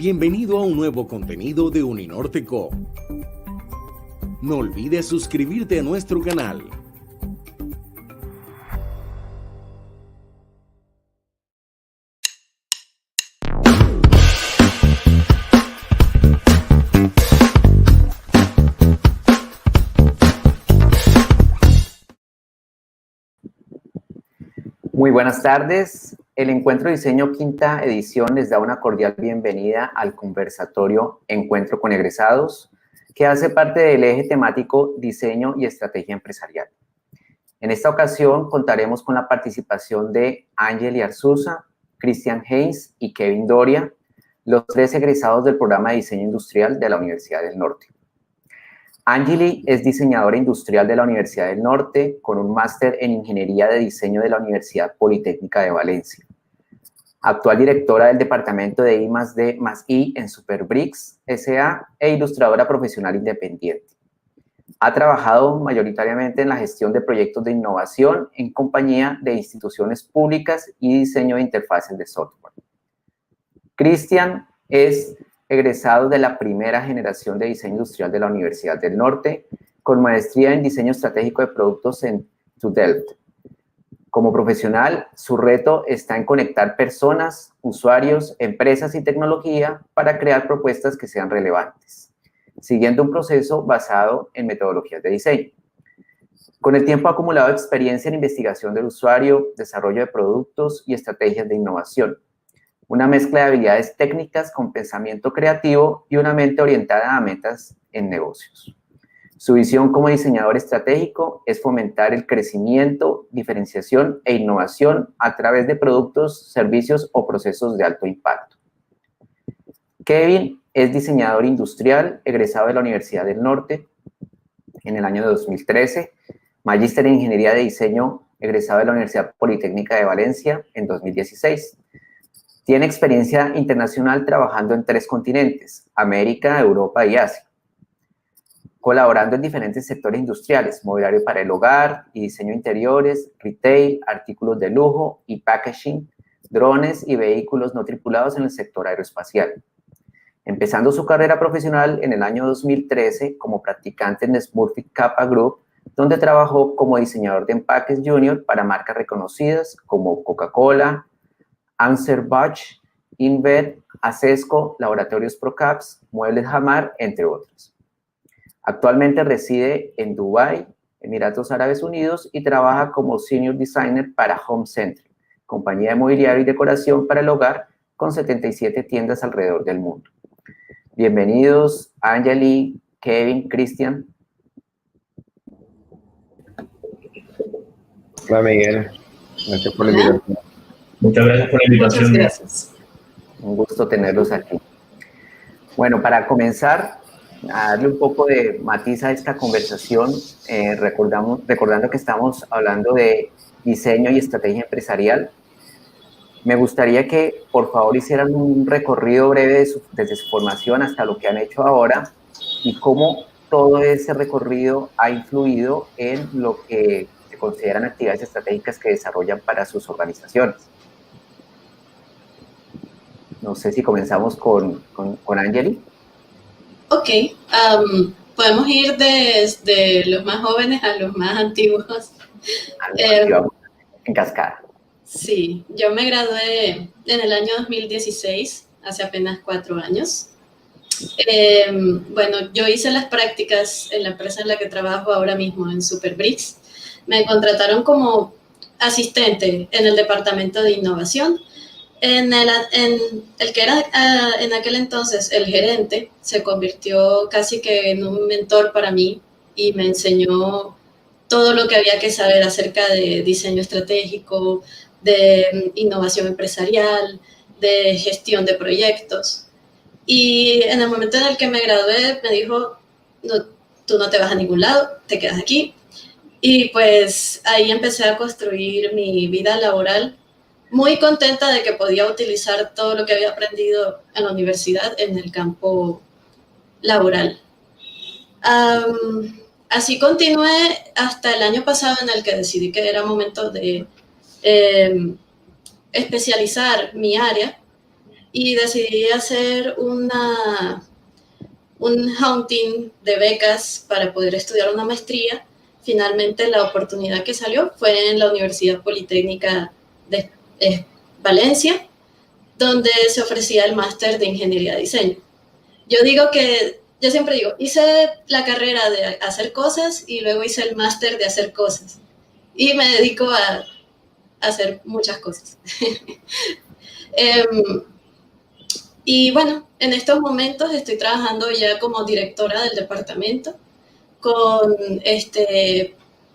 Bienvenido a un nuevo contenido de Uninorte Co. No olvides suscribirte a nuestro canal. Muy buenas tardes. El Encuentro Diseño quinta edición les da una cordial bienvenida al conversatorio Encuentro con Egresados, que hace parte del eje temático Diseño y Estrategia Empresarial. En esta ocasión contaremos con la participación de Angeli Arzuza, Christian Hayes y Kevin Doria, los tres egresados del programa de Diseño Industrial de la Universidad del Norte. Angeli es diseñadora industrial de la Universidad del Norte con un máster en Ingeniería de Diseño de la Universidad Politécnica de Valencia. Actual directora del Departamento de I+D+I en Superbricks S.A. e ilustradora profesional independiente. Ha trabajado mayoritariamente en la gestión de proyectos de innovación en compañía de instituciones públicas y diseño de interfaces de software. Christian es egresado de la primera generación de diseño industrial de la Universidad del Norte, con maestría en diseño estratégico de productos en TU Delft. Como profesional, su reto está en conectar personas, usuarios, empresas y tecnología para crear propuestas que sean relevantes, siguiendo un proceso basado en metodologías de diseño. Con el tiempo ha acumulado experiencia en investigación del usuario, desarrollo de productos y estrategias de innovación. Una mezcla de habilidades técnicas con pensamiento creativo y una mente orientada a metas en negocios. Su visión como diseñador estratégico es fomentar el crecimiento, diferenciación e innovación a través de productos, servicios o procesos de alto impacto. Kevin es diseñador industrial, egresado de la Universidad del Norte en el año 2013, magíster en Ingeniería de Diseño, egresado de la Universidad Politécnica de Valencia en 2016. Tiene experiencia internacional trabajando en 3 continentes, América, Europa y Asia, colaborando en diferentes sectores industriales, mobiliario para el hogar y diseño interiores, retail, artículos de lujo y packaging, drones y vehículos no tripulados en el sector aeroespacial. Empezando su carrera profesional en el año 2013 como practicante en Smurfit Kappa Group, donde trabajó como diseñador de empaques junior para marcas reconocidas como Coca-Cola, Anheuser-Busch, InBev, Acesco, Laboratorios Procaps, Muebles Hamar, entre otros. Actualmente reside en Dubái, Emiratos Árabes Unidos, y trabaja como Senior Designer para Home Center, compañía de mobiliario y decoración para el hogar con 77 tiendas alrededor del mundo. Bienvenidos, Angeli, Kevin, Christian. Hola, Miguel. Gracias por la invitación. Muchas gracias por la invitación. Muchas gracias. Un gusto tenerlos aquí. Bueno, para comenzar, a darle un poco de matiz a esta conversación, recordando que estamos hablando de diseño y estrategia empresarial, me gustaría que, por favor, hicieran un recorrido breve desde su formación hasta lo que han hecho ahora y cómo todo ese recorrido ha influido en lo que se consideran actividades estratégicas que desarrollan para sus organizaciones. No sé si comenzamos con Angeli. Ok, podemos ir desde los más jóvenes a los más antiguos. En cascada. Sí, yo me gradué en el año 2016, hace apenas 4 años. Bueno, yo hice las prácticas en la empresa en la que trabajo ahora mismo, en Superbricks. Me contrataron como asistente en el departamento de innovación. En el que era en aquel entonces el gerente se convirtió casi que en un mentor para mí y me enseñó todo lo que había que saber acerca de diseño estratégico, de innovación empresarial, de gestión de proyectos. Y en el momento en el que me gradué me dijo, no, tú no te vas a ningún lado, te quedas aquí. Y pues ahí empecé a construir mi vida laboral, muy contenta de que podía utilizar todo lo que había aprendido en la universidad en el campo laboral. Así continué hasta el año pasado, en el que decidí que era momento de especializar mi área y decidí hacer un hunting de becas para poder estudiar una maestría. Finalmente la oportunidad que salió fue en la Universidad Politécnica de Valencia, donde se ofrecía el máster de Ingeniería de Diseño. Yo siempre digo, hice la carrera de hacer cosas y luego hice el máster de hacer cosas. Y me dedico a hacer muchas cosas. Y bueno, en estos momentos estoy trabajando ya como directora del departamento con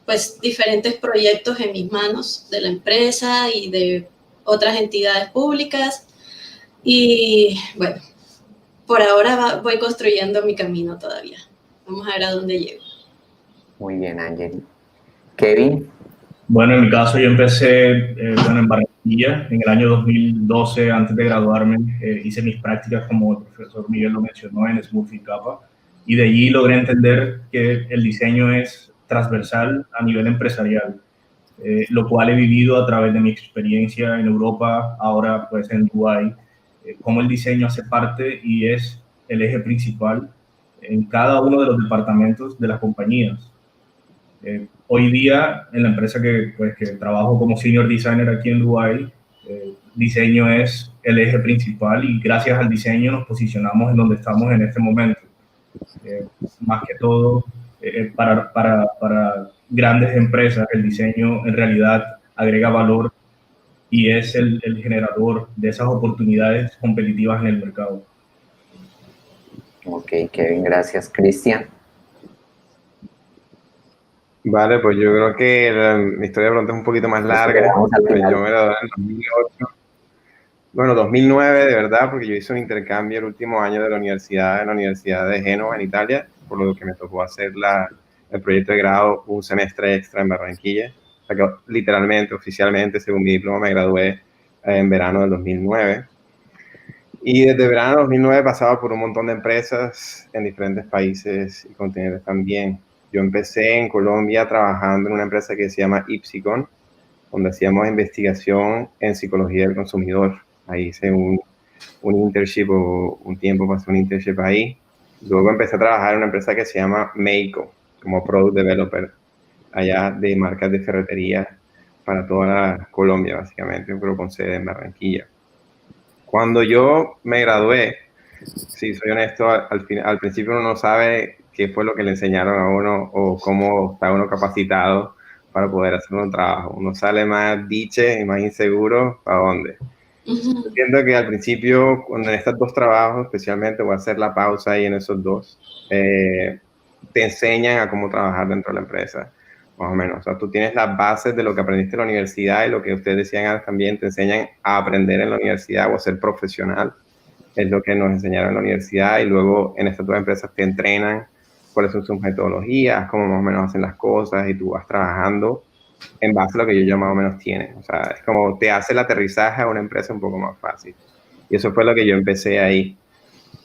pues, diferentes proyectos en mis manos de la empresa y de otras entidades públicas. Y bueno, por ahora voy construyendo mi camino todavía. Vamos a ver a dónde llego. Muy bien, Ángel. Kevin. Bueno, en mi caso yo empecé en Barranquilla en el año 2012, antes de graduarme, hice mis prácticas, como el profesor Miguel lo mencionó, en Smurfit Kappa, y de allí logré entender que el diseño es transversal a nivel empresarial, lo cual he vivido a través de mi experiencia en Europa, ahora pues en Dubái, cómo el diseño hace parte y es el eje principal en cada uno de los departamentos de las compañías. Hoy día, en la empresa que trabajo como senior designer aquí en Dubái, diseño es el eje principal y gracias al diseño nos posicionamos en donde estamos en este momento. Más que todo, para grandes empresas, el diseño en realidad agrega valor y es el generador de esas oportunidades competitivas en el mercado. Ok, Kevin, gracias. Cristian. Vale, pues yo creo que mi historia de pronto es un poquito más larga. Pues yo me gradué en 2008. Bueno, 2009 de verdad, porque yo hice un intercambio el último año de la universidad, en la Universidad de Génova, en Italia, por lo que me tocó hacer el proyecto de grado un semestre extra en Barranquilla. O sea que literalmente, oficialmente, según mi diploma, me gradué en verano del 2009. Y desde verano del 2009 pasaba por un montón de empresas en diferentes países y continentes también. Yo empecé en Colombia trabajando en una empresa que se llama Ipsicon, donde hacíamos investigación en psicología del consumidor. Ahí hice un internship o un tiempo pasé un internship ahí. Luego empecé a trabajar en una empresa que se llama Meiko, como Product Developer, allá de marcas de ferretería para toda Colombia, básicamente, pero con sede en Barranquilla. Cuando yo me gradué, si soy honesto, al principio uno no sabe qué fue lo que le enseñaron a uno o cómo está uno capacitado para poder hacer un trabajo. Uno sale más diche y más inseguro, ¿para dónde? Entiendo que al principio, cuando en estos dos trabajos, especialmente, voy a hacer la pausa ahí en esos dos, te enseñan a cómo trabajar dentro de la empresa, más o menos. O sea, tú tienes las bases de lo que aprendiste en la universidad y lo que ustedes decían también, te enseñan a aprender en la universidad o a ser profesional. Es lo que nos enseñaron en la universidad y luego en estas dos empresas te entrenan cuáles son sus metodologías, cómo más o menos hacen las cosas y tú vas trabajando en base a lo que ellos ya más o menos tienen. O sea, es como te hace el aterrizaje a una empresa un poco más fácil. Y eso fue lo que yo empecé ahí.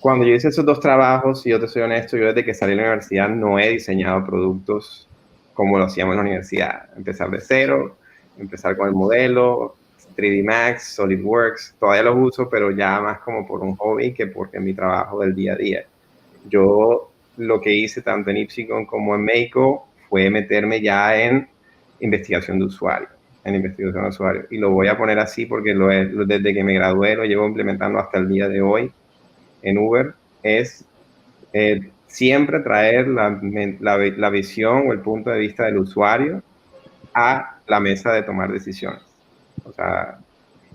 Cuando yo hice esos dos trabajos, y yo te soy honesto, yo desde que salí de la universidad no he diseñado productos como lo hacíamos en la universidad. Empezar de cero, empezar con el modelo, 3D Max, SolidWorks, todavía los uso, pero ya más como por un hobby que porque mi trabajo del día a día. Yo lo que hice tanto en Ipsicon como en Meiko fue meterme ya en investigación de usuario, y lo voy a poner así porque desde que me gradué lo llevo implementando hasta el día de hoy en Uber, es siempre traer la visión o el punto de vista del usuario a la mesa de tomar decisiones. O sea,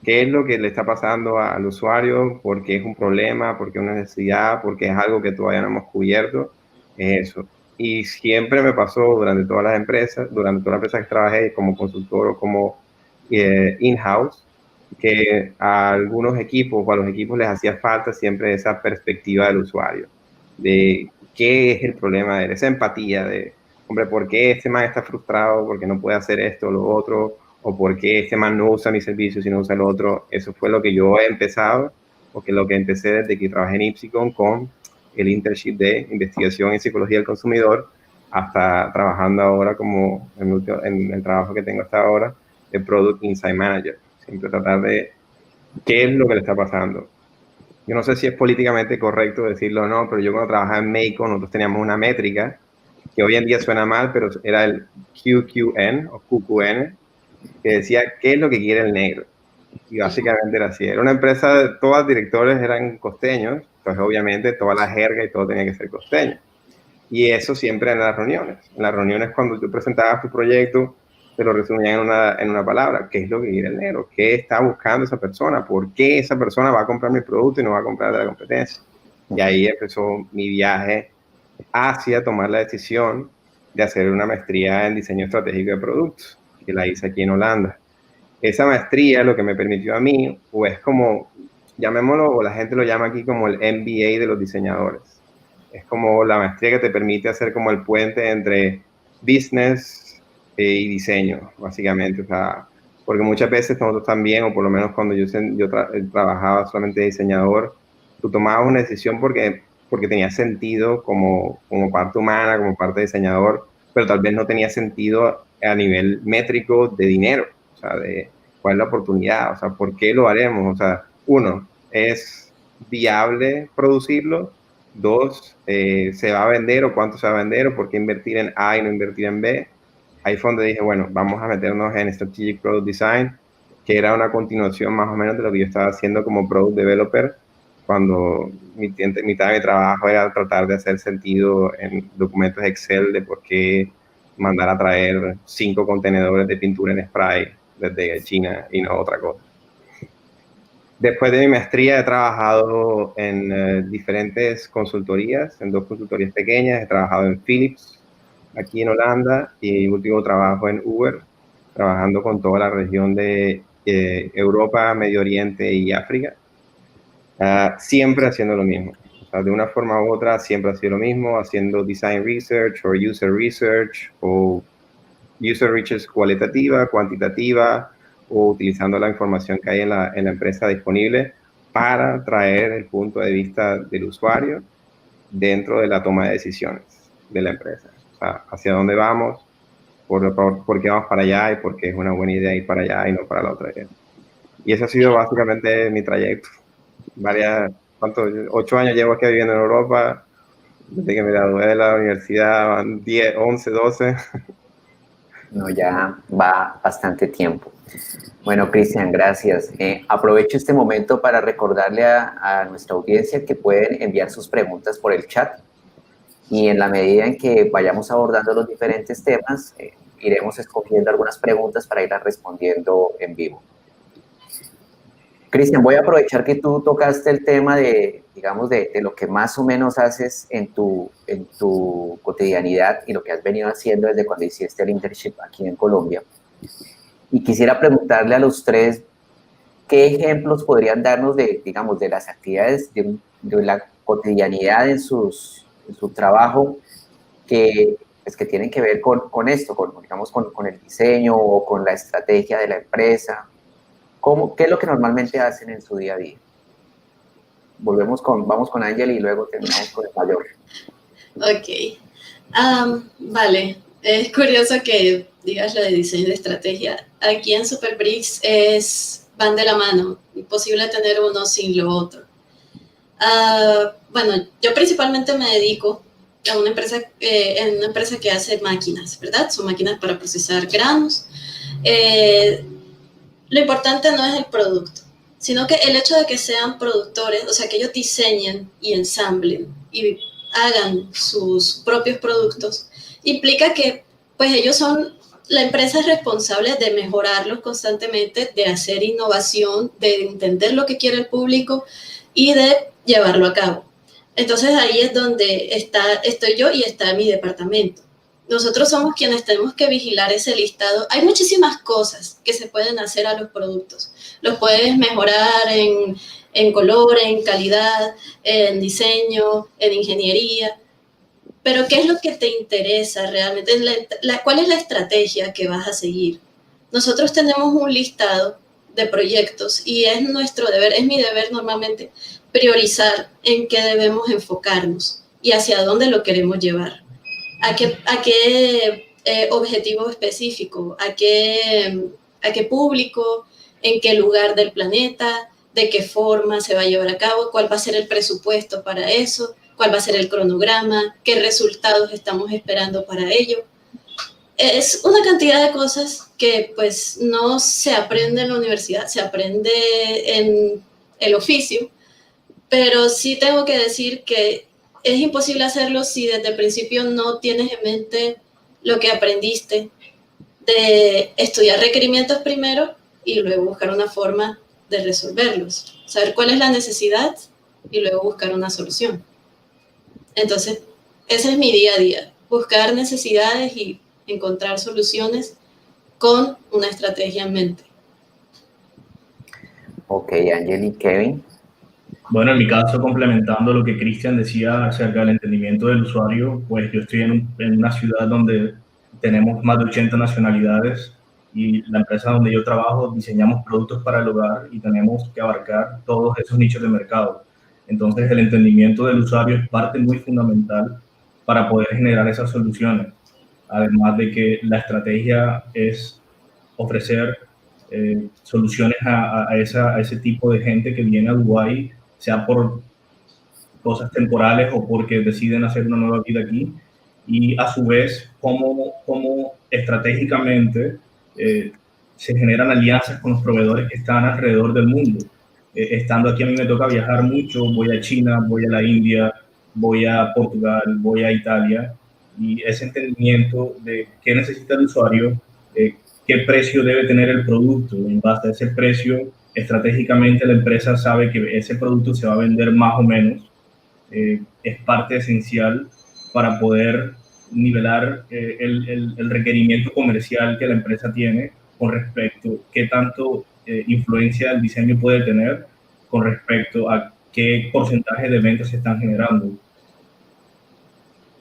¿qué es lo que le está pasando al usuario? ¿Por qué es un problema? ¿Por qué es una necesidad? ¿Por qué es algo que todavía no hemos cubierto? Es eso. Y siempre me pasó durante todas las empresas que trabajé como consultor o como in-house, que a algunos equipos o a los equipos les hacía falta siempre esa perspectiva del usuario, de qué es el problema de él, esa empatía de, hombre, ¿por qué este man está frustrado? ¿Por qué no puede hacer esto o lo otro? ¿O por qué este man no usa mi servicio si no usa el otro? Eso fue lo que yo he empezado, porque lo que empecé desde que trabajé en Ipsicon con el internship de investigación en psicología del consumidor, hasta trabajando ahora como en el trabajo que tengo hasta ahora, de Product Insight Manager. Siempre tratar de qué es lo que le está pasando, Yo no sé si es políticamente correcto decirlo o no, pero yo cuando trabajaba en México, nosotros teníamos una métrica que hoy en día suena mal, pero era el QQN o QQN, que decía qué es lo que quiere el negro. Y básicamente era así. Era una empresa, todos los directores eran costeños, entonces obviamente toda la jerga y todo tenía que ser costeño. Y eso siempre en las reuniones. En las reuniones cuando tú presentabas tu proyecto, te lo resumían en una palabra. ¿Qué es lo que quiere el negro? ¿Qué está buscando esa persona? ¿Por qué esa persona va a comprar mi producto y no va a comprar de la competencia? Y ahí empezó mi viaje hacia tomar la decisión de hacer una maestría en diseño estratégico de productos, que la hice aquí en Holanda. Esa maestría lo que me permitió a mí, pues como, llamémoslo, o la gente lo llama aquí como el MBA de los diseñadores. Es como la maestría que te permite hacer como el puente entre business y diseño, básicamente. O sea, porque muchas veces nosotros también, o por lo menos cuando yo trabajaba solamente de diseñador, tú tomabas una decisión porque tenía sentido como parte humana, como parte de diseñador, pero tal vez no tenía sentido a nivel métrico de dinero, o sea, de cuál es la oportunidad, o sea, ¿por qué lo haremos? O sea, uno, ¿es viable producirlo? Dos, ¿se va a vender o cuánto se va a vender o por qué invertir en A y no invertir en B? Ahí fue donde dije, bueno, vamos a meternos en Strategic Product Design, que era una continuación más o menos de lo que yo estaba haciendo como Product Developer, cuando mitad de mi trabajo era tratar de hacer sentido en documentos Excel de por qué mandar a traer 5 contenedores de pintura en spray desde China y no otra cosa. Después de mi maestría he trabajado en diferentes consultorías, en 2 consultorías pequeñas. He trabajado en Philips, aquí en Holanda, y último trabajo en Uber, trabajando con toda la región de Europa, Medio Oriente y África. Siempre haciendo lo mismo. O sea, de una forma u otra siempre ha sido lo mismo, haciendo design research o user research o user research cualitativa, cuantitativa, o utilizando la información que hay en la empresa disponible para traer el punto de vista del usuario dentro de la toma de decisiones de la empresa. O sea, hacia dónde vamos, por qué vamos para allá y por qué es una buena idea ir para allá y no para la otra idea. Y ese ha sido básicamente mi trayecto. 8 años llevo aquí viviendo en Europa, desde que me gradué de la universidad, 10, 11, 12. No, ya va bastante tiempo. Bueno, Cristian, gracias. Aprovecho este momento para recordarle a nuestra audiencia que pueden enviar sus preguntas por el chat y en la medida en que vayamos abordando los diferentes temas, iremos escogiendo algunas preguntas para irlas respondiendo en vivo. Cristian, voy a aprovechar que tú tocaste el tema de, digamos, de lo que más o menos haces en tu cotidianidad y lo que has venido haciendo desde cuando hiciste el internship aquí en Colombia. Y quisiera preguntarle a los tres, ¿qué ejemplos podrían darnos de, digamos, de las actividades de la cotidianidad en su trabajo que tienen que ver con esto, digamos, con el diseño o con la estrategia de la empresa? ¿Qué es lo que normalmente hacen en su día a día? Vamos con Ángel y luego terminamos con el mayor. Ok. Vale. Es curioso que digas lo de diseño de estrategia. Aquí en Superbricks van de la mano. Imposible tener uno sin lo otro. Bueno, yo principalmente me dedico a una empresa que hace máquinas, ¿verdad? Son máquinas para procesar granos. Lo importante no es el producto, sino que el hecho de que sean productores, o sea, que ellos diseñen y ensamblen y hagan sus propios productos, implica que pues ellos son la empresa responsable de mejorarlos constantemente, de hacer innovación, de entender lo que quiere el público y de llevarlo a cabo. Entonces ahí es donde estoy yo y está mi departamento. Nosotros somos quienes tenemos que vigilar ese listado. Hay muchísimas cosas que se pueden hacer a los productos. Los puedes mejorar en color, en calidad, en diseño, en ingeniería. Pero ¿qué es lo que te interesa realmente? ¿Cuál es la estrategia que vas a seguir? Nosotros tenemos un listado de proyectos y es nuestro deber, es mi deber normalmente, priorizar en qué debemos enfocarnos y hacia dónde lo queremos llevar. ¿A qué objetivo específico? ¿A qué público? ¿En qué lugar del planeta? de qué forma se va a llevar a cabo, cuál va a ser el presupuesto para eso, cuál va a ser el cronograma, qué resultados estamos esperando para ello. Es una cantidad de cosas que pues no se aprende en la universidad, se aprende en el oficio, pero sí tengo que decir que es imposible hacerlo si desde el principio no tienes en mente lo que aprendiste, de estudiar requerimientos primero y luego buscar una forma de resolverlos, saber cuál es la necesidad y luego buscar una solución. Entonces, ese es mi día a día, buscar necesidades y encontrar soluciones con una estrategia en mente. Ok, Angel y Kevin. Bueno, en mi caso, complementando lo que Cristian decía acerca del entendimiento del usuario, pues yo estoy en una ciudad donde tenemos más de 80 nacionalidades y la empresa donde yo trabajo diseñamos productos para el hogar y tenemos que abarcar todos esos nichos de mercado. Entonces, el entendimiento del usuario es parte muy fundamental para poder generar esas soluciones. Además de que la estrategia es ofrecer soluciones a ese tipo de gente que viene a Dubái, sea por cosas temporales o porque deciden hacer una nueva vida aquí, y a su vez cómo estratégicamente se generan alianzas con los proveedores que están alrededor del mundo. Estando aquí a mí me toca viajar mucho, voy a China, voy a la India, voy a Portugal, voy a Italia, y ese entendimiento de qué necesita el usuario, qué precio debe tener el producto, en base a ese precio, estratégicamente la empresa sabe que ese producto se va a vender más o menos, es parte esencial para poder nivelar el requerimiento comercial que la empresa tiene con respecto a qué tanto influencia el diseño puede tener con respecto a qué porcentaje de ventas se están generando.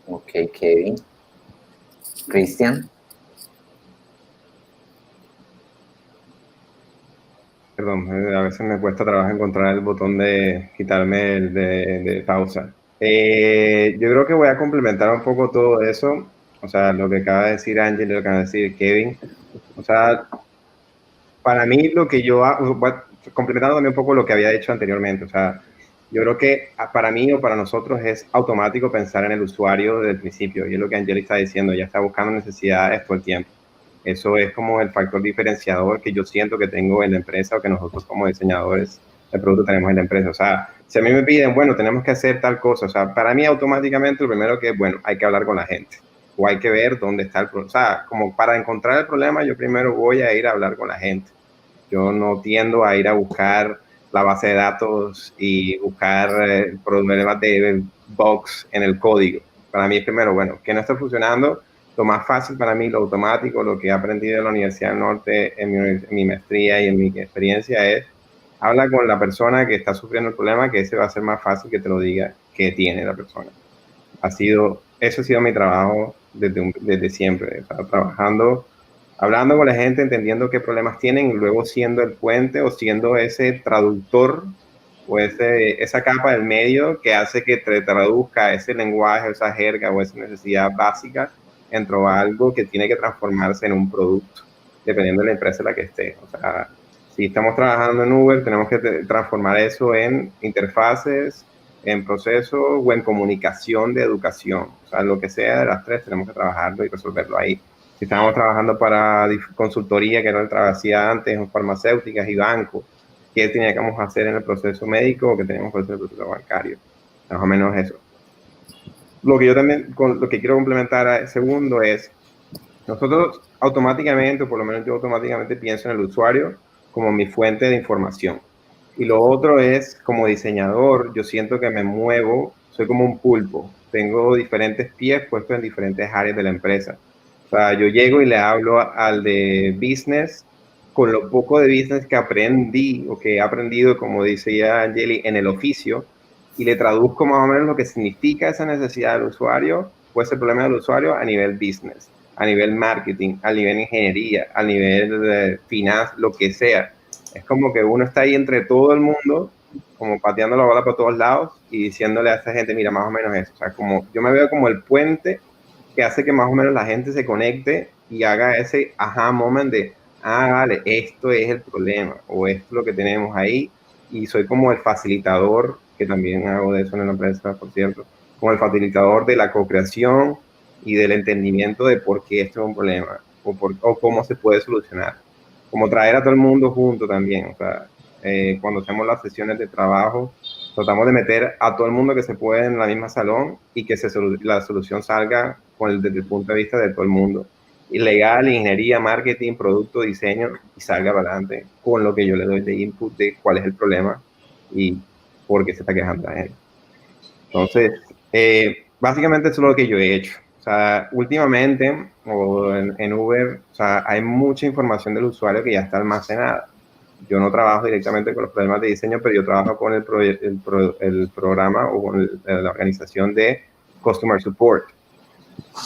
Ok, Kevin. Cristian. Perdón, a veces me cuesta trabajo encontrar el botón de quitarme el de pausa. Yo creo que voy a complementar un poco todo eso, o sea, lo que acaba de decir Ángel y lo que acaba de decir Kevin. O sea, para mí lo que yo hago, complementando también un poco lo que había dicho anteriormente, o sea, yo creo que para mí o para nosotros es automático pensar en el usuario desde el principio, y es lo que Angel está diciendo, ya está buscando necesidades todo el tiempo. Eso es como el factor diferenciador que yo siento que tengo en la empresa o que nosotros como diseñadores de producto tenemos en la empresa. O sea, si a mí me piden, bueno, tenemos que hacer tal cosa, o sea, para mí automáticamente lo primero que es, bueno, hay que hablar con la gente o hay que ver dónde está el problema. O sea, como para encontrar el problema, yo primero voy a ir a hablar con la gente. Yo no tiendo a ir a buscar la base de datos y buscar problemas de bugs en el código. Para mí, primero, bueno, ¿qué no está funcionando? Lo más fácil para mí, lo automático, lo que he aprendido en la Universidad del Norte, en mi maestría y en mi experiencia es, habla con la persona que está sufriendo el problema, que ese va a ser más fácil que te lo diga qué tiene la persona. Eso ha sido mi trabajo desde siempre, o sea, trabajando, hablando con la gente, entendiendo qué problemas tienen y luego siendo el puente o siendo ese traductor o esa capa del medio que hace que te traduzca ese lenguaje, esa jerga o esa necesidad básica dentro de algo que tiene que transformarse en un producto, dependiendo de la empresa en la que esté. O sea, si estamos trabajando en Uber, tenemos que transformar eso en interfaces, en procesos o en comunicación de educación. O sea, lo que sea de las tres tenemos que trabajarlo y resolverlo ahí. Si estamos trabajando para consultoría, que era el que hacía antes, en farmacéuticas y bancos, ¿qué teníamos que hacer en el proceso médico o qué teníamos que hacer en el proceso bancario? Más o menos eso. Lo que yo también, lo que quiero complementar a segundo es, nosotros automáticamente, o por lo menos yo automáticamente pienso en el usuario como mi fuente de información. Y lo otro es, como diseñador, yo siento que me muevo, soy como un pulpo, tengo diferentes pies puestos en diferentes áreas de la empresa. O sea, yo llego y le hablo al de business con lo poco de business que aprendí o que he aprendido, como dice ya Angeli, en el oficio, y le traduzco más o menos lo que significa esa necesidad del usuario o ese problema del usuario a nivel business, a nivel marketing, a nivel ingeniería, a nivel de finanzas, lo que sea. Es como que uno está ahí entre todo el mundo, como pateando la bola por todos lados y diciéndole a esa gente, mira, más o menos eso. O sea, como yo me veo como el puente que hace que más o menos la gente se conecte y haga ese aha moment de, ah, vale, esto es el problema o esto es lo que tenemos ahí. y soy como el facilitador, que también hago de eso en la empresa, por cierto, como el facilitador de la co-creación y del entendimiento de por qué esto es un problema o cómo se puede solucionar. Como traer a todo el mundo junto también. O sea, cuando hacemos las sesiones de trabajo, tratamos de meter a todo el mundo que se puede en la misma salón y que la solución salga desde el punto de vista de todo el mundo. Y legal, ingeniería, marketing, producto, diseño, y salga para adelante con lo que yo le doy de input de cuál es el problema y por qué se está quejando la gente. Entonces, básicamente eso es lo que yo he hecho. O sea, últimamente, en Uber, o sea, hay mucha información del usuario que ya está almacenada. Yo no trabajo directamente con los problemas de diseño, pero yo trabajo con el programa o con la organización de Customer Support.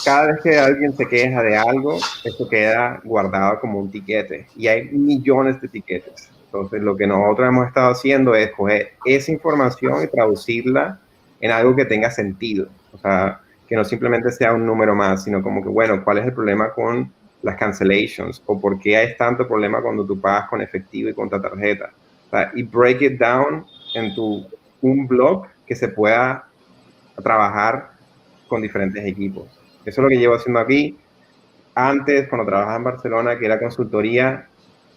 Cada vez que alguien se queja de algo, eso queda guardado como un tiquete. Y hay millones de tiquetes. Entonces, lo que nosotros hemos estado haciendo es coger esa información y traducirla en algo que tenga sentido. O sea, que no simplemente sea un número más, sino como que, bueno, ¿cuál es el problema con las cancellations? ¿O por qué hay tanto problema cuando tú pagas con efectivo y con tu tarjeta? O sea, y break it down en un blog que se pueda trabajar con diferentes equipos. Eso es lo que llevo haciendo aquí. Antes, cuando trabajaba en Barcelona, que era consultoría,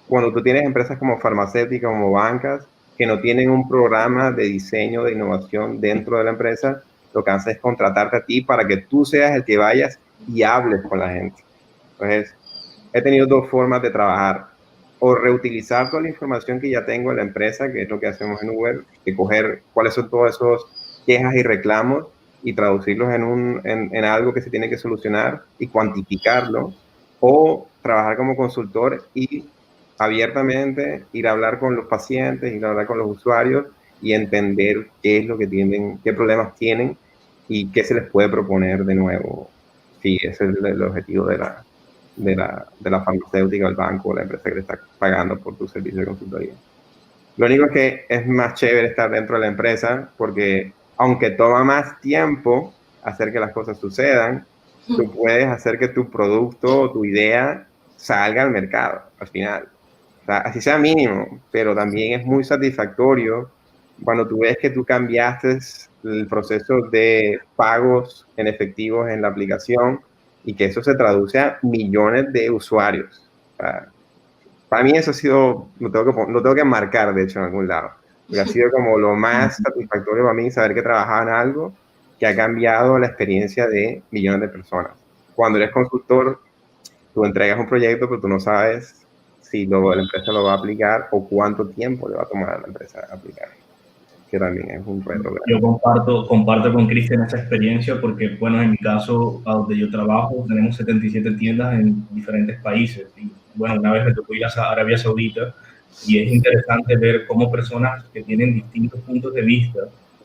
cuando tú tienes empresas como farmacéuticas, como bancas, que no tienen un programa de diseño, de innovación dentro de la empresa, lo que hace es contratarte a ti para que tú seas el que vayas y hables con la gente. Entonces, he tenido dos formas de trabajar. O reutilizar toda la información que ya tengo en la empresa, que es lo que hacemos en Uber, de coger cuáles son todos esos quejas y reclamos y traducirlos en algo que se tiene que solucionar y cuantificarlo, o trabajar como consultor y abiertamente ir a hablar con los pacientes, ir a hablar con los usuarios y entender qué es lo que tienen, qué problemas tienen y qué se les puede proponer de nuevo. Sí, ese es el objetivo de la farmacéutica, el banco o la empresa que le está pagando por tu servicio de consultoría. Lo único que es más chévere estar dentro de la empresa porque aunque toma más tiempo hacer que las cosas sucedan, tú puedes hacer que tu producto o tu idea salga al mercado al final. O sea, así sea mínimo, pero también es muy satisfactorio cuando tú ves que tú cambiaste el proceso de pagos en efectivos en la aplicación y que eso se traduce a millones de usuarios. O sea, para mí eso ha sido, lo tengo que marcar, de hecho, en algún lado. Porque ha sido como lo más satisfactorio para mí saber que trabajaba en algo que ha cambiado la experiencia de millones de personas. Cuando eres consultor, tú entregas un proyecto, pero tú no sabes si la empresa lo va a aplicar o cuánto tiempo le va a tomar a la empresa aplicar. Que también es un reto grande. Yo comparto con Cristian esa experiencia porque, bueno, en mi caso, a donde yo trabajo, tenemos 77 tiendas en diferentes países. Y, bueno, una vez me tocó ir a Arabia Saudita y es interesante ver cómo personas que tienen distintos puntos de vista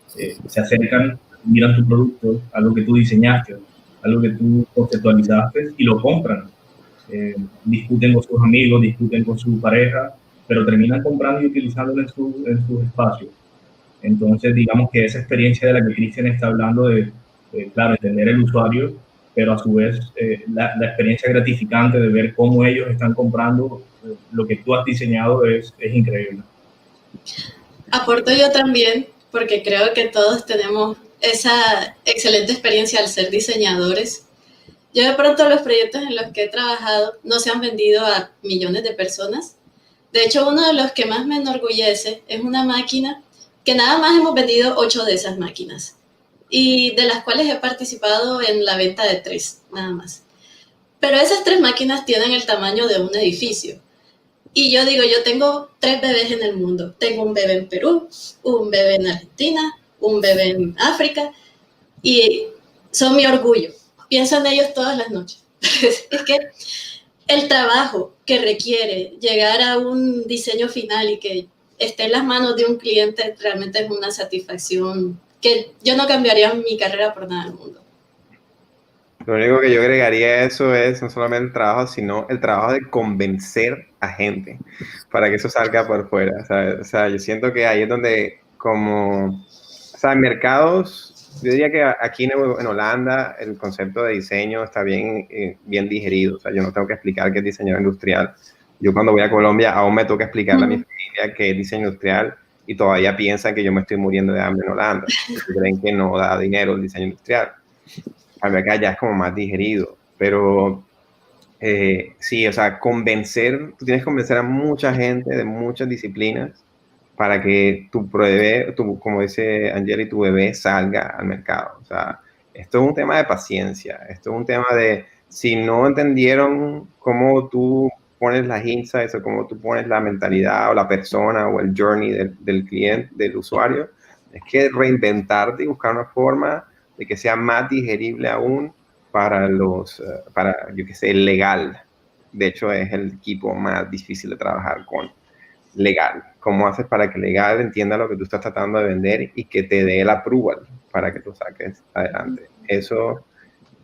se acercan, miran tu producto, algo que tú diseñaste, algo que tú conceptualizaste y lo compran. Discuten con sus amigos, discuten con su pareja, pero terminan comprando y utilizándolo en sus espacios. Entonces, digamos que esa experiencia de la que Cristian está hablando claro, entender el usuario, pero a su vez la experiencia gratificante de ver cómo ellos están comprando lo que tú has diseñado es increíble. Aporto yo también, porque creo que todos tenemos esa excelente experiencia al ser diseñadores. Yo de pronto los proyectos en los que he trabajado no se han vendido a millones de personas. De hecho, uno de los que más me enorgullece es una máquina que nada más hemos vendido 8 de esas máquinas y de las cuales he participado en la venta de 3, nada más. Pero esas 3 máquinas tienen el tamaño de un edificio. Y yo digo, yo tengo 3 bebés en el mundo. Tengo un bebé en Perú, un bebé en Argentina, un bebé en África y son mi orgullo. Pienso en ellos todas las noches. Es que el trabajo que requiere llegar a un diseño final y que esté en las manos de un cliente realmente es una satisfacción que yo no cambiaría mi carrera por nada del mundo. Lo único que yo agregaría a eso es no solamente el trabajo, sino el trabajo de convencer a gente para que eso salga por fuera. O sea, yo siento que ahí es donde en mercados, yo diría que aquí en Holanda el concepto de diseño está bien digerido. O sea, yo no tengo que explicar qué es diseño industrial. Yo cuando voy a Colombia aún me toca explicarle a mi familia qué es diseño industrial y todavía piensan que yo me estoy muriendo de hambre en Holanda, porque creen que no da dinero el diseño industrial. A ver, acá ya es como más digerido, pero sí, o sea, tú tienes que convencer a mucha gente de muchas disciplinas para que como dice Angeli, tu bebé salga al mercado. O sea, esto es un tema de paciencia, esto es un tema de, si no entendieron cómo tú pones las insights o cómo tú pones la mentalidad o la persona o el journey del cliente, del usuario, es que reinventarte y buscar una forma de que sea más digerible aún para yo que sé, legal. De hecho, es el equipo más difícil de trabajar con legal. ¿Cómo haces para que legal entienda lo que tú estás tratando de vender y que te dé el approval para que tú saques adelante? Eso,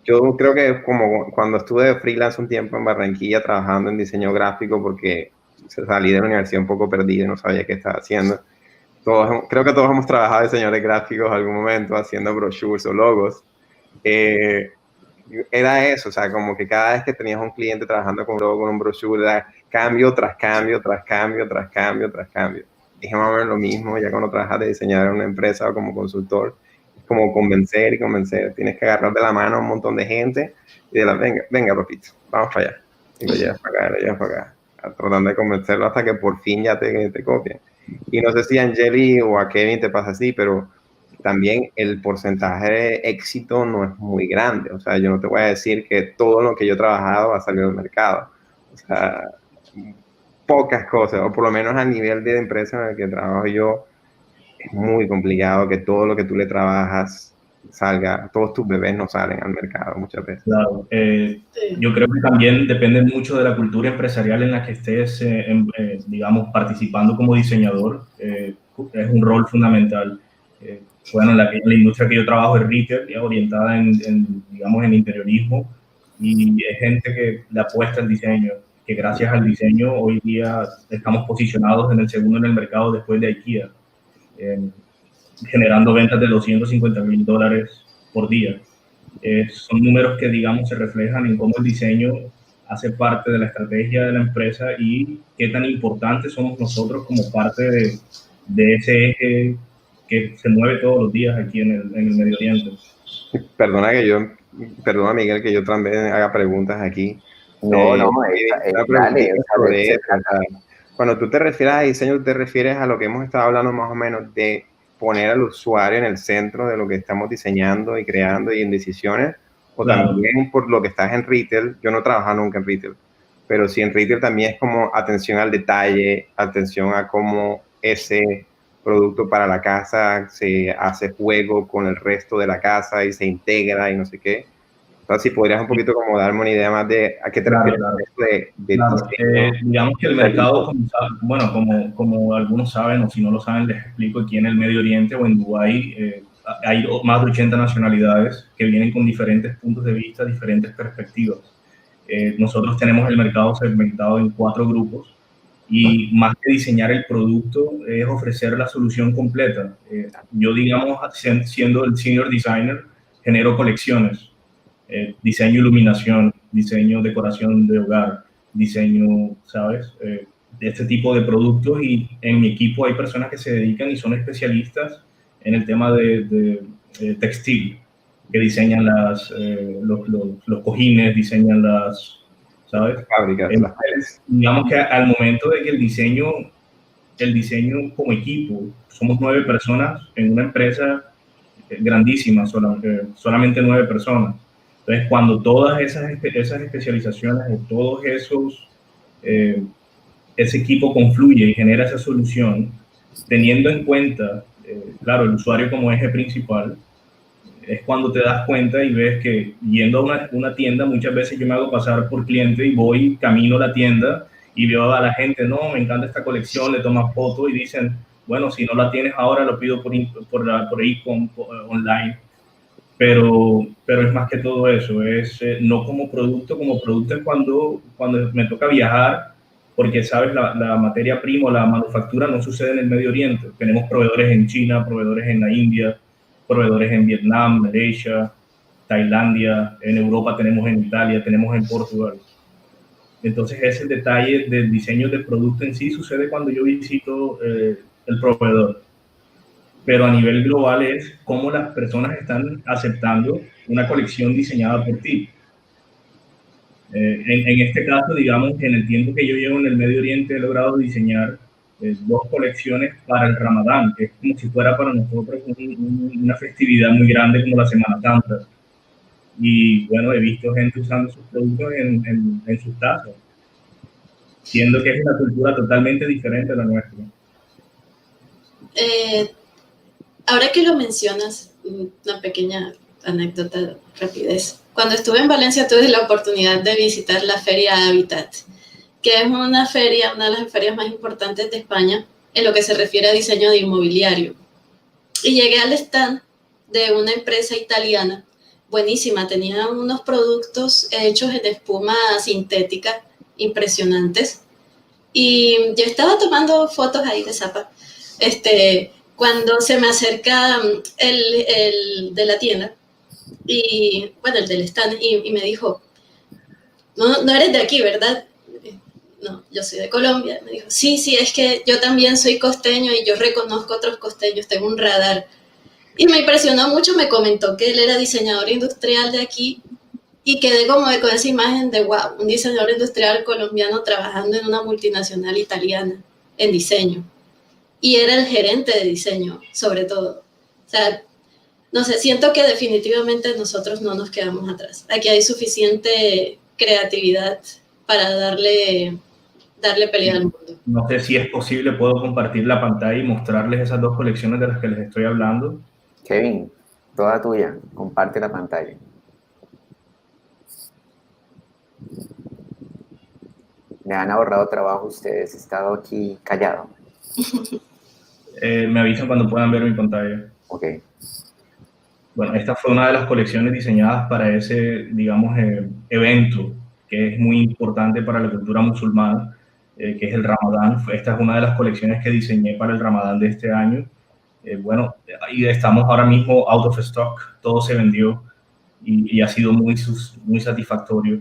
yo creo que como cuando estuve de freelance un tiempo en Barranquilla trabajando en diseño gráfico, porque salí de la universidad un poco perdido y no sabía qué estaba haciendo. Creo que todos hemos trabajado de diseñadores gráficos en algún momento haciendo brochures o logos. Era eso, o sea, como que cada vez que tenías un cliente trabajando con un brochure, era cambio tras cambio, tras cambio, tras cambio, tras cambio. Dije más o menos lo mismo, ya cuando trabajas de diseñador en una empresa o como consultor, es como convencer y convencer. Tienes que agarrar de la mano a un montón de gente y de venga, papito, vamos para allá. Y lo llevas para acá, lo llevas para acá, tratando de convencerlo hasta que por fin ya te copien. Y no sé si a Angeli o a Kevin te pasa así, pero también el porcentaje de éxito no es muy grande. O sea, yo no te voy a decir que todo lo que yo he trabajado va a salir al mercado. O sea, pocas cosas, o por lo menos a nivel de empresa en la que trabajo yo, es muy complicado que todo lo que tú le trabajas salga, todos tus bebés no salen al mercado muchas veces. Claro, yo creo que también depende mucho de la cultura empresarial en la que estés, digamos, participando como diseñador. Es un rol fundamental. Bueno, la industria que yo trabajo es retail, orientada digamos, en interiorismo, y es gente que le apuesta al diseño, que gracias al diseño hoy día estamos posicionados en el segundo en el mercado después de IKEA, generando ventas de $250,000 por día. Son números que, digamos, se reflejan en cómo el diseño hace parte de la estrategia de la empresa y qué tan importantes somos nosotros como parte de ese eje que se mueve todos los días aquí en el Medio Oriente. Perdona Miguel, que yo también haga preguntas aquí. Dale. Cuando tú te refieres a diseño, ¿te refieres a lo que hemos estado hablando más o menos de poner al usuario en el centro de lo que estamos diseñando y creando y en decisiones? O claro, también por lo que estás en retail, yo no he trabajado nunca en retail, pero sí en retail también es como atención al detalle, atención a cómo ese producto para la casa se hace juego con el resto de la casa y se integra y no sé qué. Entonces, si podrías un poquito como darme una idea más de a qué te refieres. Digamos que el mercado, como algunos saben, o si no lo saben, les explico, aquí en el Medio Oriente o en Dubái hay más de 80 nacionalidades que vienen con diferentes puntos de vista, diferentes perspectivas. Nosotros tenemos el mercado segmentado en 4 grupos. Y más que diseñar el producto, es ofrecer la solución completa. Yo, digamos, siendo el senior designer, genero colecciones, diseño iluminación, diseño decoración de hogar, diseño, ¿sabes? De este tipo de productos, y en mi equipo hay personas que se dedican y son especialistas en el tema de textil, que diseñan los cojines, diseñan las... ¿sabes? Fábricas, digamos que al momento de que el diseño como equipo, somos 9 personas en una empresa grandísima, solamente 9 personas. Entonces, cuando todas esas especializaciones o todos ese equipo confluye y genera esa solución, teniendo en cuenta, claro, el usuario como eje principal, es cuando te das cuenta y ves que yendo a una tienda, muchas veces yo me hago pasar por cliente y voy, camino a la tienda y veo a la gente, no, me encanta esta colección, le toman fotos y dicen, bueno, si no la tienes ahora, lo pido por e-com online. Pero es más que todo eso, es no como producto es cuando me toca viajar, porque, sabes, la materia prima, la manufactura no sucede en el Medio Oriente. Tenemos proveedores en China, proveedores en la India, proveedores en Vietnam, Malaysia, Tailandia, en Europa tenemos en Italia, tenemos en Portugal. Entonces ese detalle del diseño del producto en sí sucede cuando yo visito el proveedor. Pero a nivel global es cómo las personas están aceptando una colección diseñada por ti. En este caso, digamos que en el tiempo que yo llevo en el Medio Oriente he logrado diseñar 2 colecciones para el Ramadán, que es como si fuera para nosotros una festividad muy grande como la Semana Santa. Y bueno, he visto gente usando sus productos en sus tazas, siendo que es una cultura totalmente diferente a la nuestra. Ahora que lo mencionas, una pequeña anécdota, rapidez. Cuando estuve en Valencia tuve la oportunidad de visitar la Feria Habitat, que es una de las ferias más importantes de España en lo que se refiere a diseño de inmobiliario. Y llegué al stand de una empresa italiana, buenísima, tenía unos productos hechos en espuma sintética impresionantes. Y yo estaba tomando fotos ahí de zapa, cuando se me acerca el de la tienda, y bueno, el del stand, y me dijo, no eres de aquí, ¿verdad? No, yo soy de Colombia. Me dijo, sí, es que yo también soy costeño y yo reconozco otros costeños, tengo un radar. Y me impresionó mucho, me comentó que él era diseñador industrial de aquí y quedé como con esa imagen de, wow, un diseñador industrial colombiano trabajando en una multinacional italiana en diseño. Y era el gerente de diseño, sobre todo. O sea, no sé, siento que definitivamente nosotros no nos quedamos atrás. Aquí hay suficiente creatividad para darle pelea al mundo. No sé si es posible, puedo compartir la pantalla y mostrarles esas 2 colecciones de las que les estoy hablando. Kevin, toda tuya, comparte la pantalla. Me han ahorrado trabajo ustedes, he estado aquí callado. Me avisan cuando puedan ver mi pantalla. Ok. Bueno, esta fue una de las colecciones diseñadas para ese, digamos, evento que es muy importante para la cultura musulmana, que es el Ramadán. Esta es una de las colecciones que diseñé para el Ramadán de este año. Bueno, y estamos ahora mismo out of stock, todo se vendió y ha sido muy satisfactorio.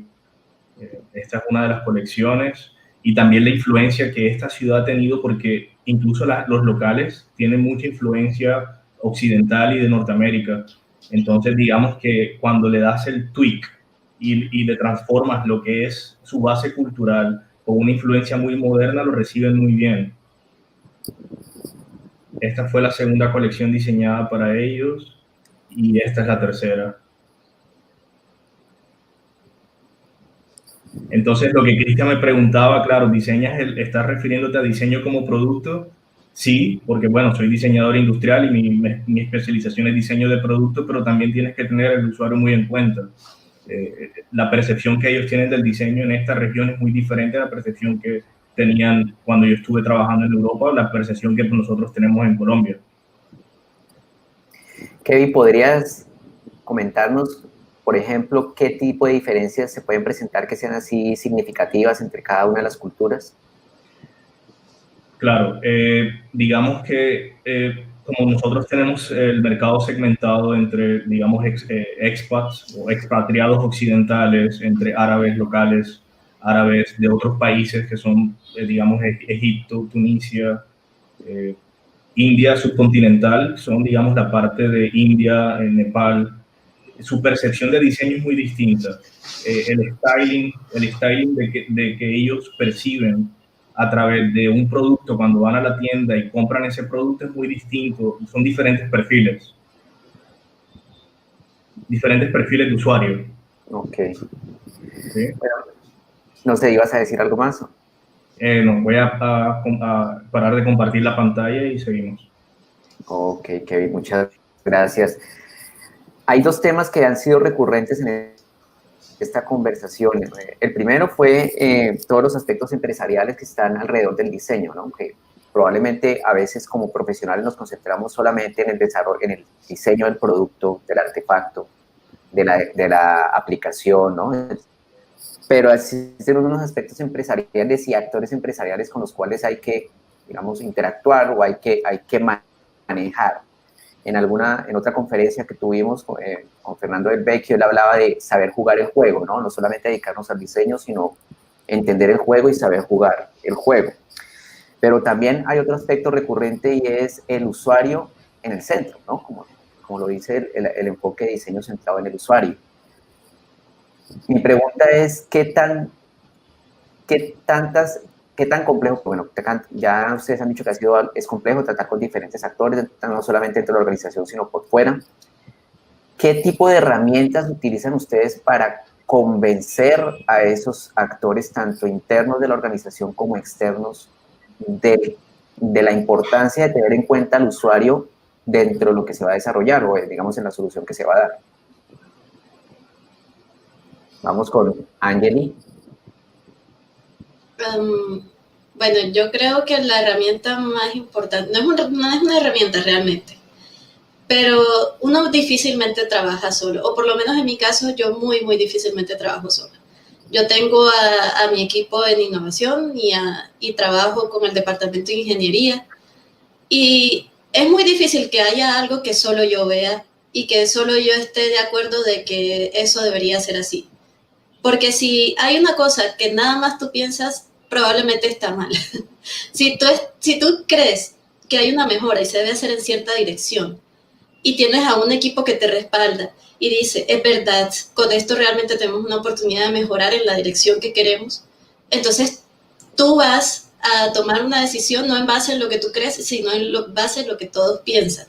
Esta es una de las colecciones y también la influencia que esta ciudad ha tenido, porque incluso los locales tienen mucha influencia occidental y de Norteamérica. Entonces, digamos que cuando le das el tweak y le transformas lo que es su base cultural con una influencia muy moderna, lo reciben muy bien. Esta fue la segunda colección diseñada para ellos y esta es la tercera. Entonces, lo que Cristian me preguntaba, claro, ¿estás refiriéndote a diseño como producto? Sí, porque bueno, soy diseñador industrial y mi especialización es diseño de producto, pero también tienes que tener al usuario muy en cuenta. La percepción que ellos tienen del diseño en esta región es muy diferente a la percepción que tenían cuando yo estuve trabajando en Europa, o la percepción que nosotros tenemos en Colombia. Kevin, ¿podrías comentarnos, por ejemplo, qué tipo de diferencias se pueden presentar que sean así significativas entre cada una de las culturas? Claro, digamos que como nosotros tenemos el mercado segmentado entre, digamos, expats o expatriados occidentales, entre árabes locales, árabes de otros países que son, digamos, Egipto, Tunisia, India subcontinental, son, digamos, la parte de India, Nepal. Su percepción de diseño es muy distinta. El styling de que ellos perciben a través de un producto cuando van a la tienda y compran ese producto es muy distinto. Son diferentes perfiles de usuario. Ok. ¿Sí? Bueno, no sé, ¿ibas a decir algo más? No, voy a parar de compartir la pantalla y seguimos. Ok, Kevin, muchas gracias. Hay 2 temas que han sido recurrentes en esta conversación. El primero fue todos los aspectos empresariales que están alrededor del diseño, ¿no? Que probablemente a veces como profesionales nos concentramos solamente en el desarrollo, en el diseño del producto, del artefacto, de la aplicación, ¿no? Pero existen unos aspectos empresariales y actores empresariales con los cuales hay que, digamos, interactuar o hay que manejar. En otra conferencia que tuvimos con Fernando del Vecchio, él hablaba de saber jugar el juego, ¿no? No solamente dedicarnos al diseño, sino entender el juego y saber jugar el juego. Pero también hay otro aspecto recurrente y es el usuario en el centro, ¿no? Como lo dice el enfoque de diseño centrado en el usuario. Mi pregunta es, ¿qué tan complejo? Bueno, ya ustedes han dicho que es complejo tratar con diferentes actores, no solamente dentro de la organización, sino por fuera. ¿Qué tipo de herramientas utilizan ustedes para convencer a esos actores, tanto internos de la organización como externos, de la importancia de tener en cuenta al usuario dentro de lo que se va a desarrollar o, digamos, en la solución que se va a dar? Vamos con Angeli. Bueno, yo creo que la herramienta más importante, no es una herramienta realmente, pero uno difícilmente trabaja solo, o por lo menos en mi caso, yo muy, muy difícilmente trabajo sola. Yo tengo a mi equipo en innovación y trabajo con el departamento de ingeniería, y es muy difícil que haya algo que solo yo vea y que solo yo esté de acuerdo de que eso debería ser así. Porque si hay una cosa que nada más tú piensas, probablemente está mal. Si tú crees que hay una mejora y se debe hacer en cierta dirección y tienes a un equipo que te respalda y dice, es verdad, con esto realmente tenemos una oportunidad de mejorar en la dirección que queremos, entonces tú vas a tomar una decisión no en base en lo que tú crees, sino en base en lo que todos piensan.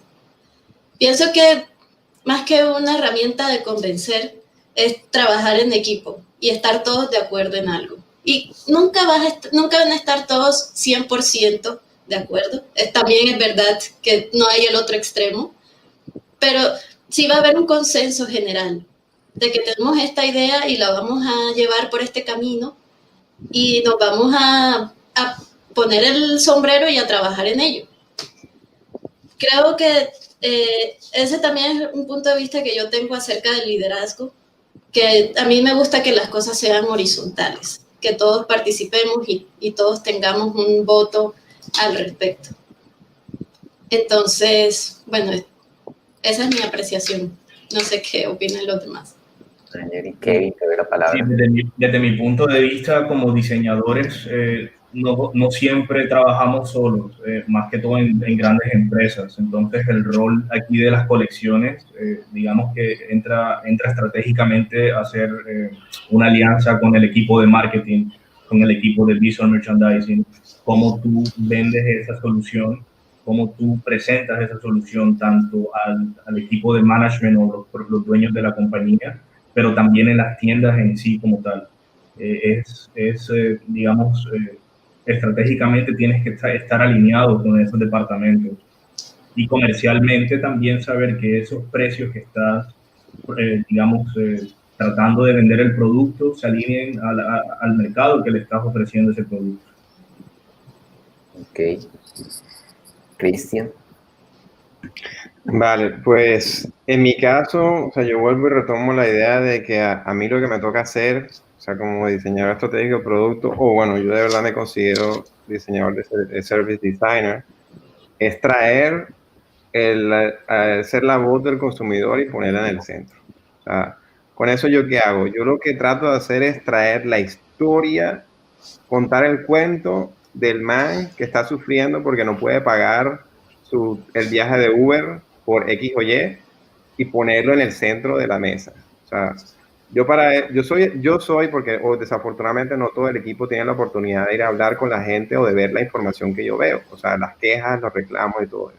Pienso que más que una herramienta de convencer, es trabajar en equipo y estar todos de acuerdo en algo. Y nunca van a estar todos 100% de acuerdo. También es verdad que no hay el otro extremo, pero sí va a haber un consenso general de que tenemos esta idea y la vamos a llevar por este camino y nos vamos a poner el sombrero y a trabajar en ello. Creo que ese también es un punto de vista que yo tengo acerca del liderazgo, que a mí me gusta que las cosas sean horizontales, que todos participemos y todos tengamos un voto al respecto. Entonces, bueno, esa es mi apreciación. No sé qué opinan los demás. Kevin, te doy la palabra. Sí, desde mi punto de vista, como diseñadores, no siempre trabajamos solos, más que todo en grandes empresas. Entonces, el rol aquí de las colecciones, digamos que entra estratégicamente a hacer una alianza con el equipo de marketing, con el equipo de visual merchandising, cómo tú vendes esa solución, cómo tú presentas esa solución tanto al equipo de management o los dueños de la compañía, pero también en las tiendas en sí como tal. Digamos, estratégicamente tienes que estar alineado con esos departamentos. Y comercialmente también saber que esos precios que estás, digamos, tratando de vender el producto se alineen al mercado que le estás ofreciendo ese producto. Ok. Cristian. Vale, pues en mi caso, o sea, yo vuelvo y retomo la idea de que a mí lo que me toca hacer, o sea, como diseñador estratégico de producto, o bueno, yo de verdad me considero diseñador de service designer, es traer ser la voz del consumidor y ponerla en el centro. O sea, con eso yo ¿qué hago? Yo lo que trato de hacer es traer la historia, contar el cuento del man que está sufriendo porque no puede pagar el viaje de Uber por X o y ponerlo en el centro de la mesa. O sea, yo soy porque desafortunadamente no todo el equipo tiene la oportunidad de ir a hablar con la gente o de ver la información que yo veo, o sea, las quejas, los reclamos y todo eso.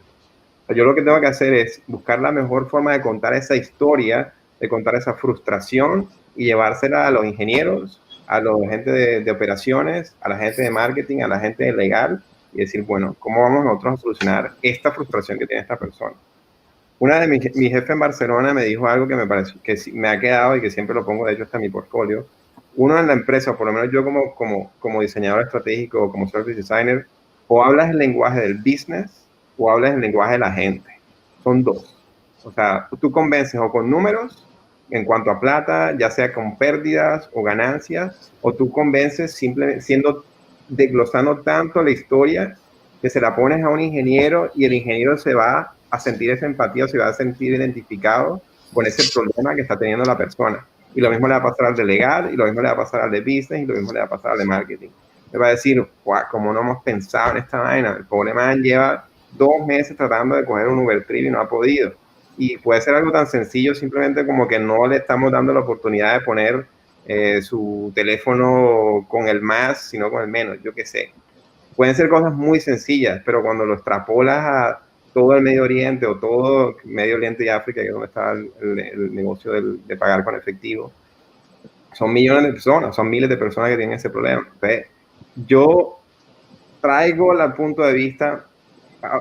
O sea, yo lo que tengo que hacer es buscar la mejor forma de contar esa historia, de contar esa frustración y llevársela a los ingenieros, a la gente de operaciones, a la gente de marketing, a la gente de legal, y decir, bueno, ¿cómo vamos nosotros a solucionar esta frustración que tiene esta persona? Una de mi jefe en Barcelona me dijo algo que me pareció, que me ha quedado y que siempre lo pongo, de hecho, hasta en mi portfolio. Uno en la empresa, por lo menos yo como diseñador estratégico o como service designer, o hablas el lenguaje del business o hablas el lenguaje de la gente. Son dos. O sea, tú convences o con números en cuanto a plata, ya sea con pérdidas o ganancias, o tú convences simplemente desglosando tanto la historia que se la pones a un ingeniero y el ingeniero se va a sentir esa empatía o se va a sentir identificado con ese problema que está teniendo la persona. Y lo mismo le va a pasar al de legal, y lo mismo le va a pasar al de business, y lo mismo le va a pasar al de marketing. le va a decir, ¿cómo no hemos pensado en esta vaina? El pobre man lleva 2 meses tratando de coger un Uber Trip y no ha podido. Y puede ser algo tan sencillo, simplemente como que no le estamos dando la oportunidad de poner su teléfono con el más, sino con el menos, yo qué sé. Pueden ser cosas muy sencillas, pero cuando lo extrapolas a todo el Medio Oriente o todo Medio Oriente y África, que es donde está el negocio de pagar con efectivo, son millones de personas, son miles de personas que tienen ese problema. Entonces, yo traigo el punto de vista,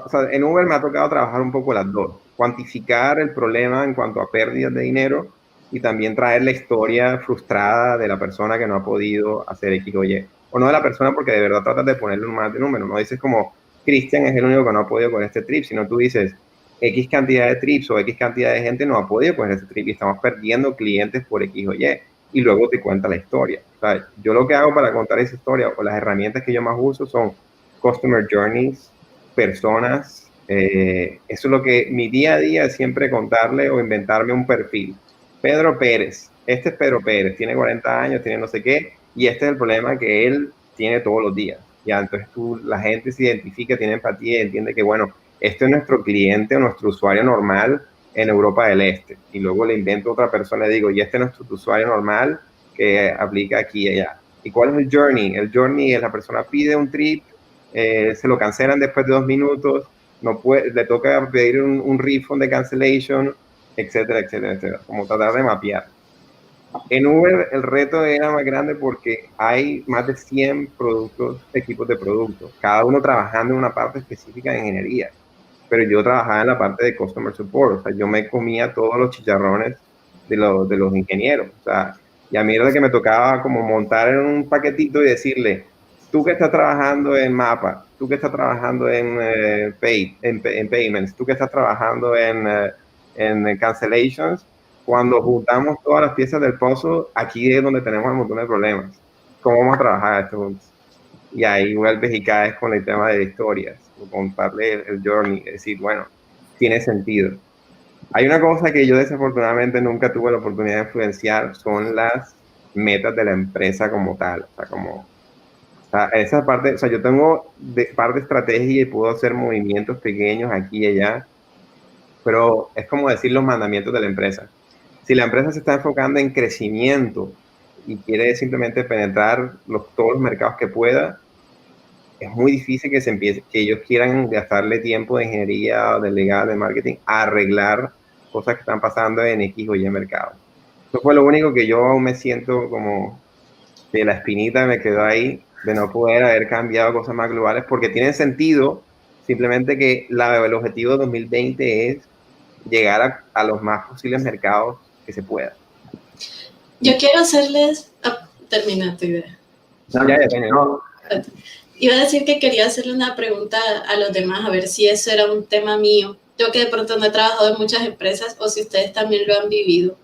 o sea, en Uber me ha tocado trabajar un poco las dos, cuantificar el problema en cuanto a pérdidas de dinero y también traer la historia frustrada de la persona que no ha podido hacer X o Y. O no de la persona, porque de verdad tratas de ponerle un más de número. No dices como, Cristian es el único que no ha podido con este trip, sino tú dices, X cantidad de trips o X cantidad de gente no ha podido con este trip y estamos perdiendo clientes por X o Y. Y luego te cuenta la historia. O sea, yo lo que hago para contar esa historia o las herramientas que yo más uso son Customer Journeys, personas. Eso es lo que mi día a día es siempre contarle o inventarme un perfil. Pedro Pérez, este es Pedro Pérez, tiene 40 años, tiene no sé qué, y este es el problema que él tiene todos los días. Ya, entonces la gente se identifica, tiene empatía y entiende que, bueno, este es nuestro cliente o nuestro usuario normal en Europa del Este. Y luego le invento a otra persona y digo, y este es nuestro usuario normal que aplica aquí y allá. ¿Y cuál es el journey? El journey es la persona pide un trip, se lo cancelan después de 2 minutos, no puede, le toca pedir un refund de cancellation, etcétera, etcétera, etcétera. Como tratar de mapear. En Uber el reto era más grande porque hay más de 100 equipos de productos, cada uno trabajando en una parte específica de ingeniería. Pero yo trabajaba en la parte de Customer Support, o sea, yo me comía todos los chicharrones de los ingenieros, o sea, y a mí era lo que me tocaba como montar en un paquetito y decirle, tú que estás trabajando en Mapa, tú que estás trabajando en Payments, tú que estás trabajando en Cancellations, cuando juntamos todas las piezas del puzzle, aquí es donde tenemos un montón de problemas. ¿Cómo vamos a trabajar esto juntos? Y ahí vuelves y caes con el tema de historias, o contarle el journey, decir, bueno, tiene sentido. Hay una cosa que yo desafortunadamente nunca tuve la oportunidad de influenciar, son las metas de la empresa como tal. O sea, esa parte, o sea, yo tengo parte de estrategia y puedo hacer movimientos pequeños aquí y allá, pero es como decir los mandamientos de la empresa. Si la empresa se está enfocando en crecimiento y quiere simplemente penetrar todos los mercados que pueda, es muy difícil que ellos quieran gastarle tiempo de ingeniería, de legal, de marketing, a arreglar cosas que están pasando en X o Y mercado. Eso fue lo único que yo aún me siento como que la espinita me quedó ahí de no poder haber cambiado cosas más globales, porque tiene sentido, simplemente que el objetivo de 2020 es llegar a los más posibles mercados que se pueda. Yo quiero hacerles... termina tu idea. No. Iba a decir que quería hacerle una pregunta a los demás, a ver si eso era un tema mío. Yo que de pronto no he trabajado en muchas empresas, o si ustedes también lo han vivido.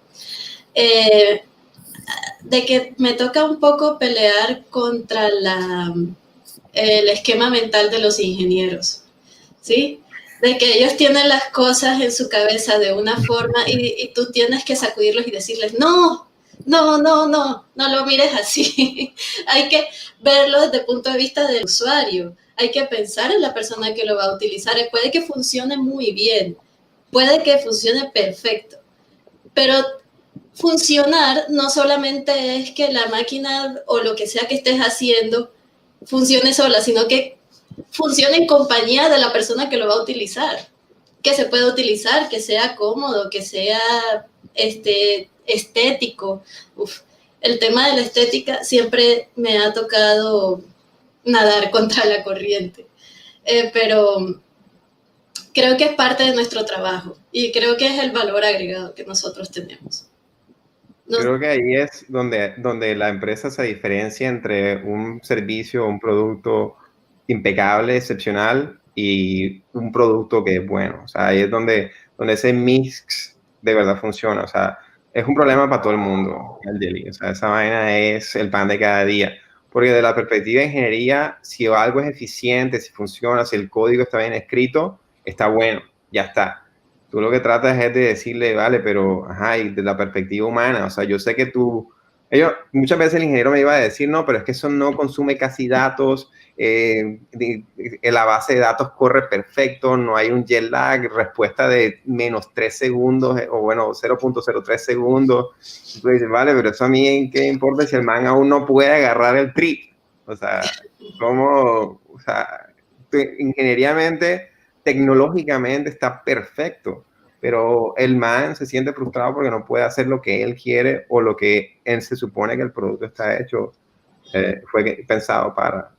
De que me toca un poco pelear contra el esquema mental de los ingenieros, ¿sí? De que ellos tienen las cosas en su cabeza de una forma y tú tienes que sacudirlos y decirles, no lo mires así. Hay que verlo desde el punto de vista del usuario. Hay que pensar en la persona que lo va a utilizar. Puede que funcione muy bien, puede que funcione perfecto, pero funcionar no solamente es que la máquina o lo que sea que estés haciendo funcione sola, sino que funcione en compañía de la persona que lo va a utilizar, que se pueda utilizar, que sea cómodo, que sea estético. El tema de la estética siempre me ha tocado nadar contra la corriente, pero creo que es parte de nuestro trabajo y creo que es el valor agregado que nosotros tenemos. Creo que ahí es donde la empresa se diferencia entre un servicio o un producto impecable, excepcional, y un producto que es bueno. O sea, ahí es donde ese mix de verdad funciona. O sea, es un problema para todo el mundo, el daily. O sea, esa vaina es el pan de cada día. Porque de la perspectiva de ingeniería, si algo es eficiente, si funciona, si el código está bien escrito, está bueno, ya está. Tú lo que tratas es de decirle, vale, pero, ajá, y de la perspectiva humana, o sea, yo sé que tu muchas veces el ingeniero me iba a decir, no, pero es que eso no consume casi datos, la base de datos corre perfecto, no hay un jet lag, respuesta de menos 3 segundos, o bueno, 0.03 segundos. Tú dices, vale, pero eso a mí, ¿qué importa si el man aún no puede agarrar el trip? O sea, o sea, ingenieriamente, tecnológicamente está perfecto, pero el man se siente frustrado porque no puede hacer lo que él quiere o lo que él se supone que el producto está hecho, fue pensado para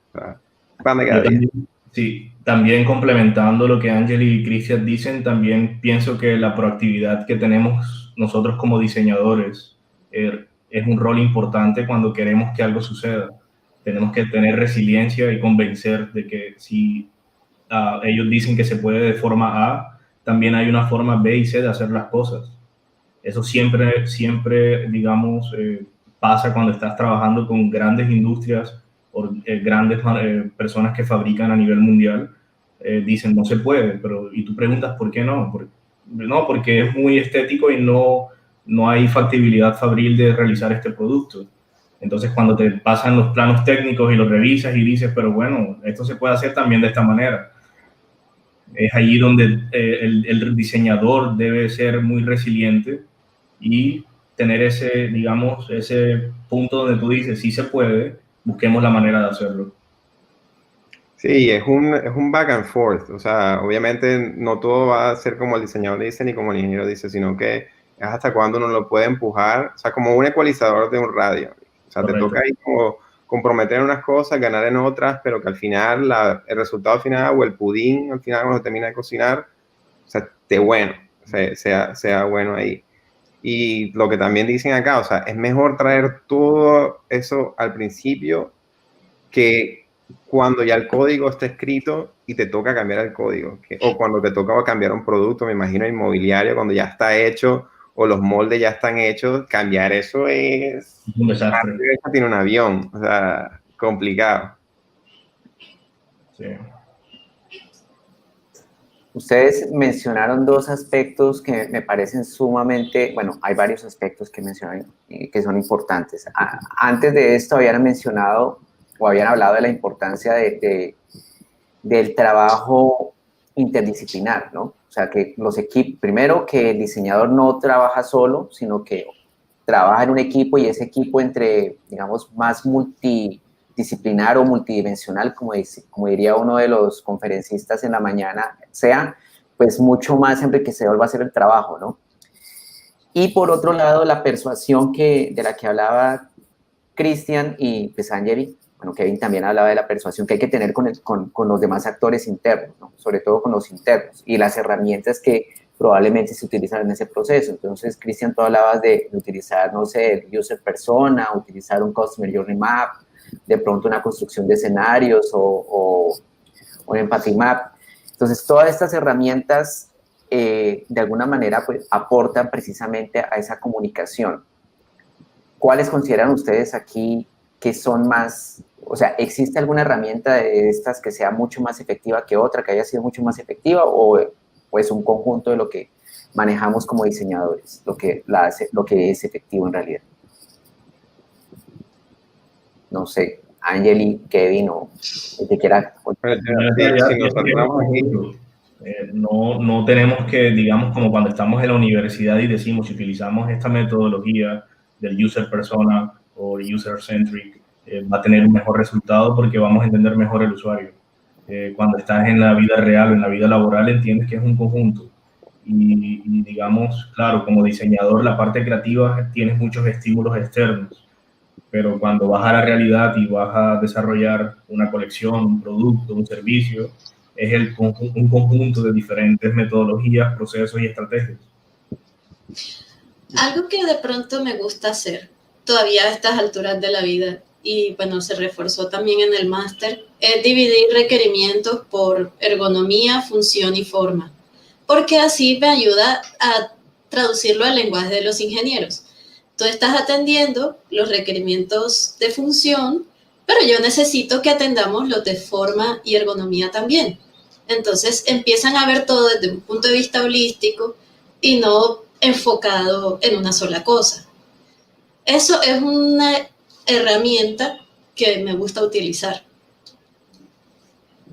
cada día. Sí, también complementando lo que Ángel y Cristian dicen, también pienso que la proactividad que tenemos nosotros como diseñadores es un rol importante cuando queremos que algo suceda. Tenemos que tener resiliencia y convencer de que si ellos dicen que se puede de forma A, también hay una forma B y C de hacer las cosas. Eso siempre digamos, pasa cuando estás trabajando con grandes industrias o grandes personas que fabrican a nivel mundial. Dicen, no se puede, pero y tú preguntas, ¿por qué no? No, porque es muy estético y no hay factibilidad fabril de realizar este producto. Entonces, cuando te pasan los planos técnicos y los revisas y dices, pero bueno, esto se puede hacer también de esta manera. Es allí donde el diseñador debe ser muy resiliente y tener ese, digamos, ese punto donde tú dices, sí se puede, busquemos la manera de hacerlo. Sí, es un back and forth. O sea, obviamente no todo va a ser como el diseñador dice ni como el ingeniero dice, sino que es hasta cuando uno lo puede empujar. O sea, como un ecualizador de un radio. O sea, Correcto. Te toca ahí como comprometer en unas cosas, ganar en otras, pero que al final el resultado final o el pudín al final cuando se termina de cocinar, o sea, esté bueno, sea bueno ahí. Y lo que también dicen acá, o sea, es mejor traer todo eso al principio que cuando ya el código está escrito y te toca cambiar el código, o cuando te toca cambiar un producto, me imagino inmobiliario, cuando ya está hecho o los moldes ya están hechos, cambiar eso es un desastre. Tiene un avión, o sea, complicado. Sí. Ustedes mencionaron dos aspectos que me parecen sumamente, bueno, hay varios aspectos que mencionan que son importantes. Antes de esto habían mencionado o habían hablado de la importancia del trabajo interdisciplinar, ¿no? O sea, que los equipos, primero que el diseñador no trabaja solo, sino que trabaja en un equipo y ese equipo entre, digamos, más multidisciplinar o multidimensional, como diría uno de los conferencistas en la mañana, sea, pues mucho más enriquecedor va a ser el trabajo, ¿no? Y por otro lado, la persuasión de la que hablaba Cristian y pues Angeli, bueno, Kevin también hablaba de la persuasión que hay que tener con los demás actores internos, ¿no? Sobre todo con los internos y las herramientas que probablemente se utilizan en ese proceso. Entonces, Cristian, tú hablabas de utilizar, no sé, el user persona, utilizar un customer journey map, de pronto una construcción de escenarios o un empathy map. Entonces, todas estas herramientas de alguna manera pues, aportan precisamente a esa comunicación. ¿Cuáles consideran ustedes aquí que son más, o sea, ¿existe alguna herramienta de estas que sea mucho más efectiva que otra, que haya sido mucho más efectiva o es un conjunto de lo que manejamos como diseñadores, lo que es efectivo en realidad? No sé, Angeli, Kevin o el que quiera. No tenemos que, digamos, como cuando estamos en la universidad y decimos, si utilizamos esta metodología del user persona o user centric, va a tener un mejor resultado porque vamos a entender mejor el usuario. Cuando estás en la vida real o en la vida laboral entiendes que es un conjunto. Y digamos, claro, como diseñador, la parte creativa tienes muchos estímulos externos, pero cuando vas a la realidad y vas a desarrollar una colección, un producto, un servicio, es un conjunto de diferentes metodologías, procesos y estrategias. Algo que de pronto me gusta hacer, todavía a estas alturas de la vida, y bueno, se reforzó también en el máster, es dividir requerimientos por ergonomía, función y forma, porque así me ayuda a traducirlo al lenguaje de los ingenieros. Tú estás atendiendo los requerimientos de función, pero yo necesito que atendamos los de forma y ergonomía también. Entonces empiezan a ver todo desde un punto de vista holístico y no enfocado en una sola cosa. eso es una herramienta que me gusta utilizar.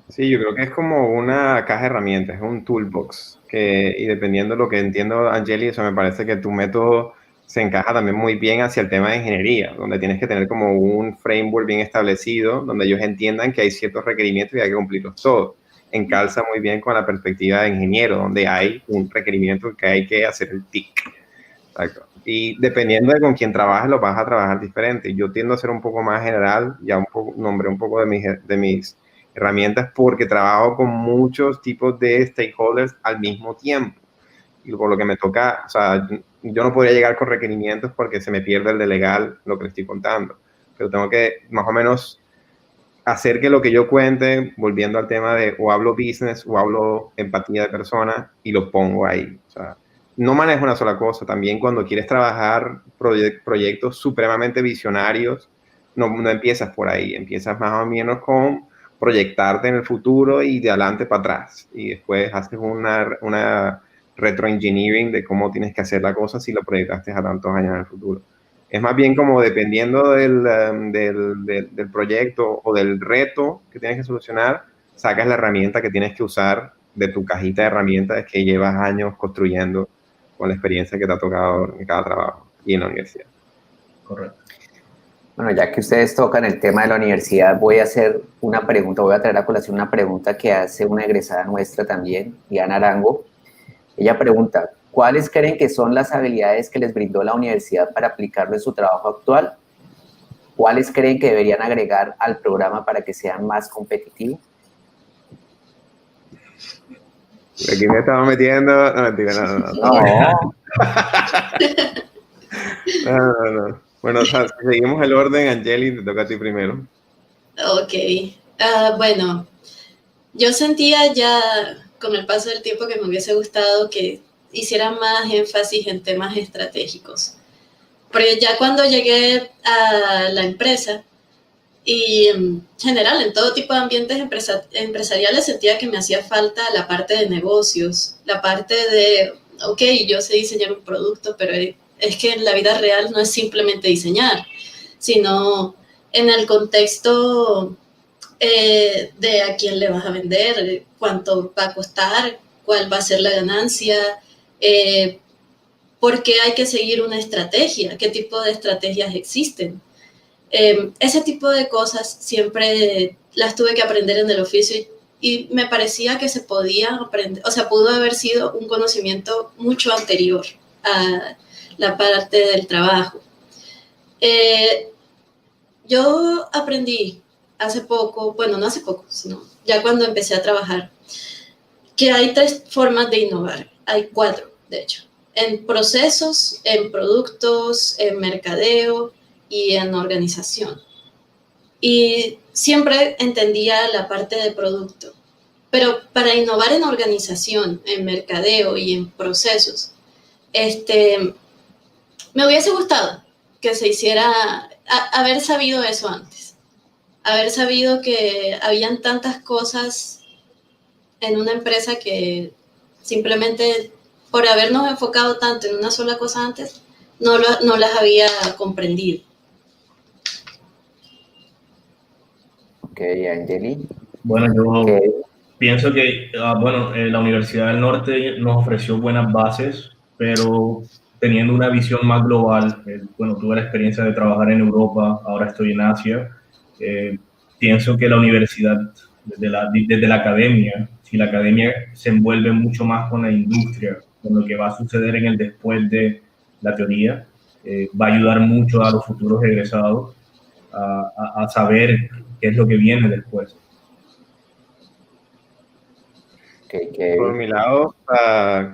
Sí, yo creo que es como una caja de herramientas, es un toolbox, y dependiendo de lo que entiendo, Angeli, eso me parece que tu método se encaja también muy bien hacia el tema de ingeniería, donde tienes que tener como un framework bien establecido, donde ellos entiendan que hay ciertos requerimientos y hay que cumplirlos todos. Encalza muy bien con la perspectiva de ingeniero, donde hay un requerimiento que hay que hacer el tick. Exacto. Y dependiendo de con quién trabajes, lo vas a trabajar diferente. Yo tiendo a ser un poco más general, ya nombré un poco de mis herramientas porque trabajo con muchos tipos de stakeholders al mismo tiempo. Y por lo que me toca, o sea, yo no podría llegar con requerimientos porque se me pierde el de legal lo que le estoy contando. Pero tengo que más o menos hacer que lo que yo cuente, volviendo al tema de o hablo business o hablo empatía de personas y lo pongo ahí. O sea, no manejo una sola cosa. También cuando quieres trabajar proyectos supremamente visionarios, no empiezas por ahí. Empiezas más o menos con proyectarte en el futuro y de adelante para atrás. Y después haces una retroengineering de cómo tienes que hacer la cosa si lo proyectaste a tantos años en el futuro. Es más bien como dependiendo del proyecto o del reto que tienes que solucionar, sacas la herramienta que tienes que usar de tu cajita de herramientas que llevas años construyendo con la experiencia que te ha tocado en cada trabajo y en la universidad. Correcto. Bueno, ya que ustedes tocan el tema de la universidad, voy a hacer una pregunta, voy a traer a colación una pregunta que hace una egresada nuestra también, Diana Arango. Ella pregunta, ¿cuáles creen que son las habilidades que les brindó la universidad para aplicarlo en su trabajo actual? ¿Cuáles creen que deberían agregar al programa para que sean más competitivos? Aquí me estaba metiendo... No, mentira, no. Bueno, o sea, si seguimos el orden, Angeli, te toca a ti primero. Ok. Bueno, yo sentía ya con el paso del tiempo que me hubiese gustado que hiciera más énfasis en temas estratégicos. Porque ya cuando llegué a la empresa y en general en todo tipo de ambientes empresariales sentía que me hacía falta la parte de negocios, la parte de, ok, yo sé diseñar un producto, pero es que en la vida real no es simplemente diseñar, sino en el contexto de a quién le vas a vender, cuánto va a costar, cuál va a ser la ganancia, por qué hay que seguir una estrategia, qué tipo de estrategias existen. Ese tipo de cosas siempre las tuve que aprender en el oficio y me parecía que se podía aprender, o sea, pudo haber sido un conocimiento mucho anterior a la parte del trabajo. Yo aprendí hace poco, bueno, no hace poco, sino ya cuando empecé a trabajar, que hay 3 formas de innovar, hay 4, de hecho, en procesos, en productos, en mercadeo y en organización. Y siempre entendía la parte de producto, pero para innovar en organización, en mercadeo y en procesos, me hubiese gustado que se hiciera, haber sabido eso antes, haber sabido que habían tantas cosas en una empresa que simplemente por habernos enfocado tanto en una sola cosa antes, no las había comprendido. Ok, Angeli. Bueno, yo pienso que la Universidad del Norte nos ofreció buenas bases, pero teniendo una visión más global, tuve la experiencia de trabajar en Europa, ahora estoy en Asia, pienso que la universidad, desde la academia, si la academia se envuelve mucho más con la industria, con lo que va a suceder en el después de la teoría, va a ayudar mucho a los futuros egresados a saber qué es lo que viene después. Por mi lado,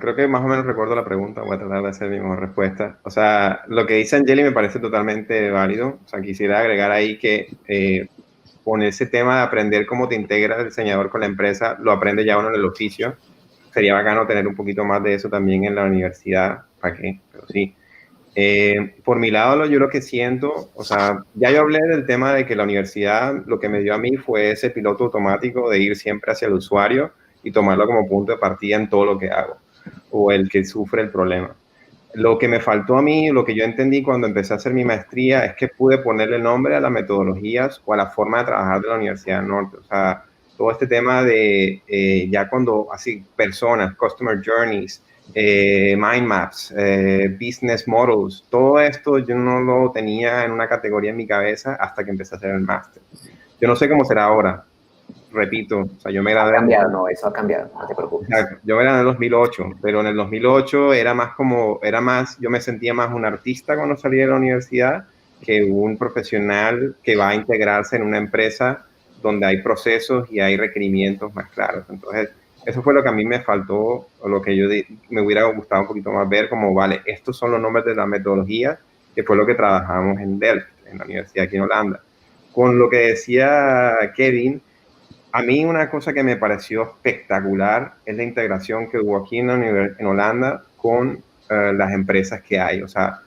creo que más o menos recuerdo la pregunta, voy a tratar de hacer mi mejor respuesta. O sea, lo que dice Angeli me parece totalmente válido. O sea, quisiera agregar ahí que con ese tema de aprender cómo te integra el diseñador con la empresa, lo aprende ya uno en el oficio. Sería bacano tener un poquito más de eso también en la universidad. ¿Para qué? Pero sí. Por mi lado, yo lo que siento, o sea, ya yo hablé del tema de que la universidad lo que me dio a mí fue ese piloto automático de ir siempre hacia el usuario y tomarlo como punto de partida en todo lo que hago, o el que sufre el problema. Lo que me faltó a mí, lo que yo entendí cuando empecé a hacer mi maestría, es que pude ponerle nombre a las metodologías o a la forma de trabajar de la Universidad del Norte. O sea, todo este tema de ya cuando así personas, customer journeys, mind maps, business models, todo esto yo no lo tenía en una categoría en mi cabeza hasta que empecé a hacer el máster. Yo no sé cómo será ahora, repito, o sea, yo me gradué. Ha cambiado, no, eso ha cambiado, no te preocupes. Yo era en el 2008, pero en el 2008 yo me sentía más un artista cuando salí de la universidad que un profesional que va a integrarse en una empresa donde hay procesos y hay requerimientos más claros. Entonces, eso fue lo que a mí me faltó, o lo que me hubiera gustado un poquito más ver, como, vale, estos son los nombres de la metodología, que fue lo que trabajamos en Delft, en la universidad aquí en Holanda. Con lo que decía Kevin, a mí una cosa que me pareció espectacular es la integración que hubo aquí en Holanda con las empresas que hay. O sea,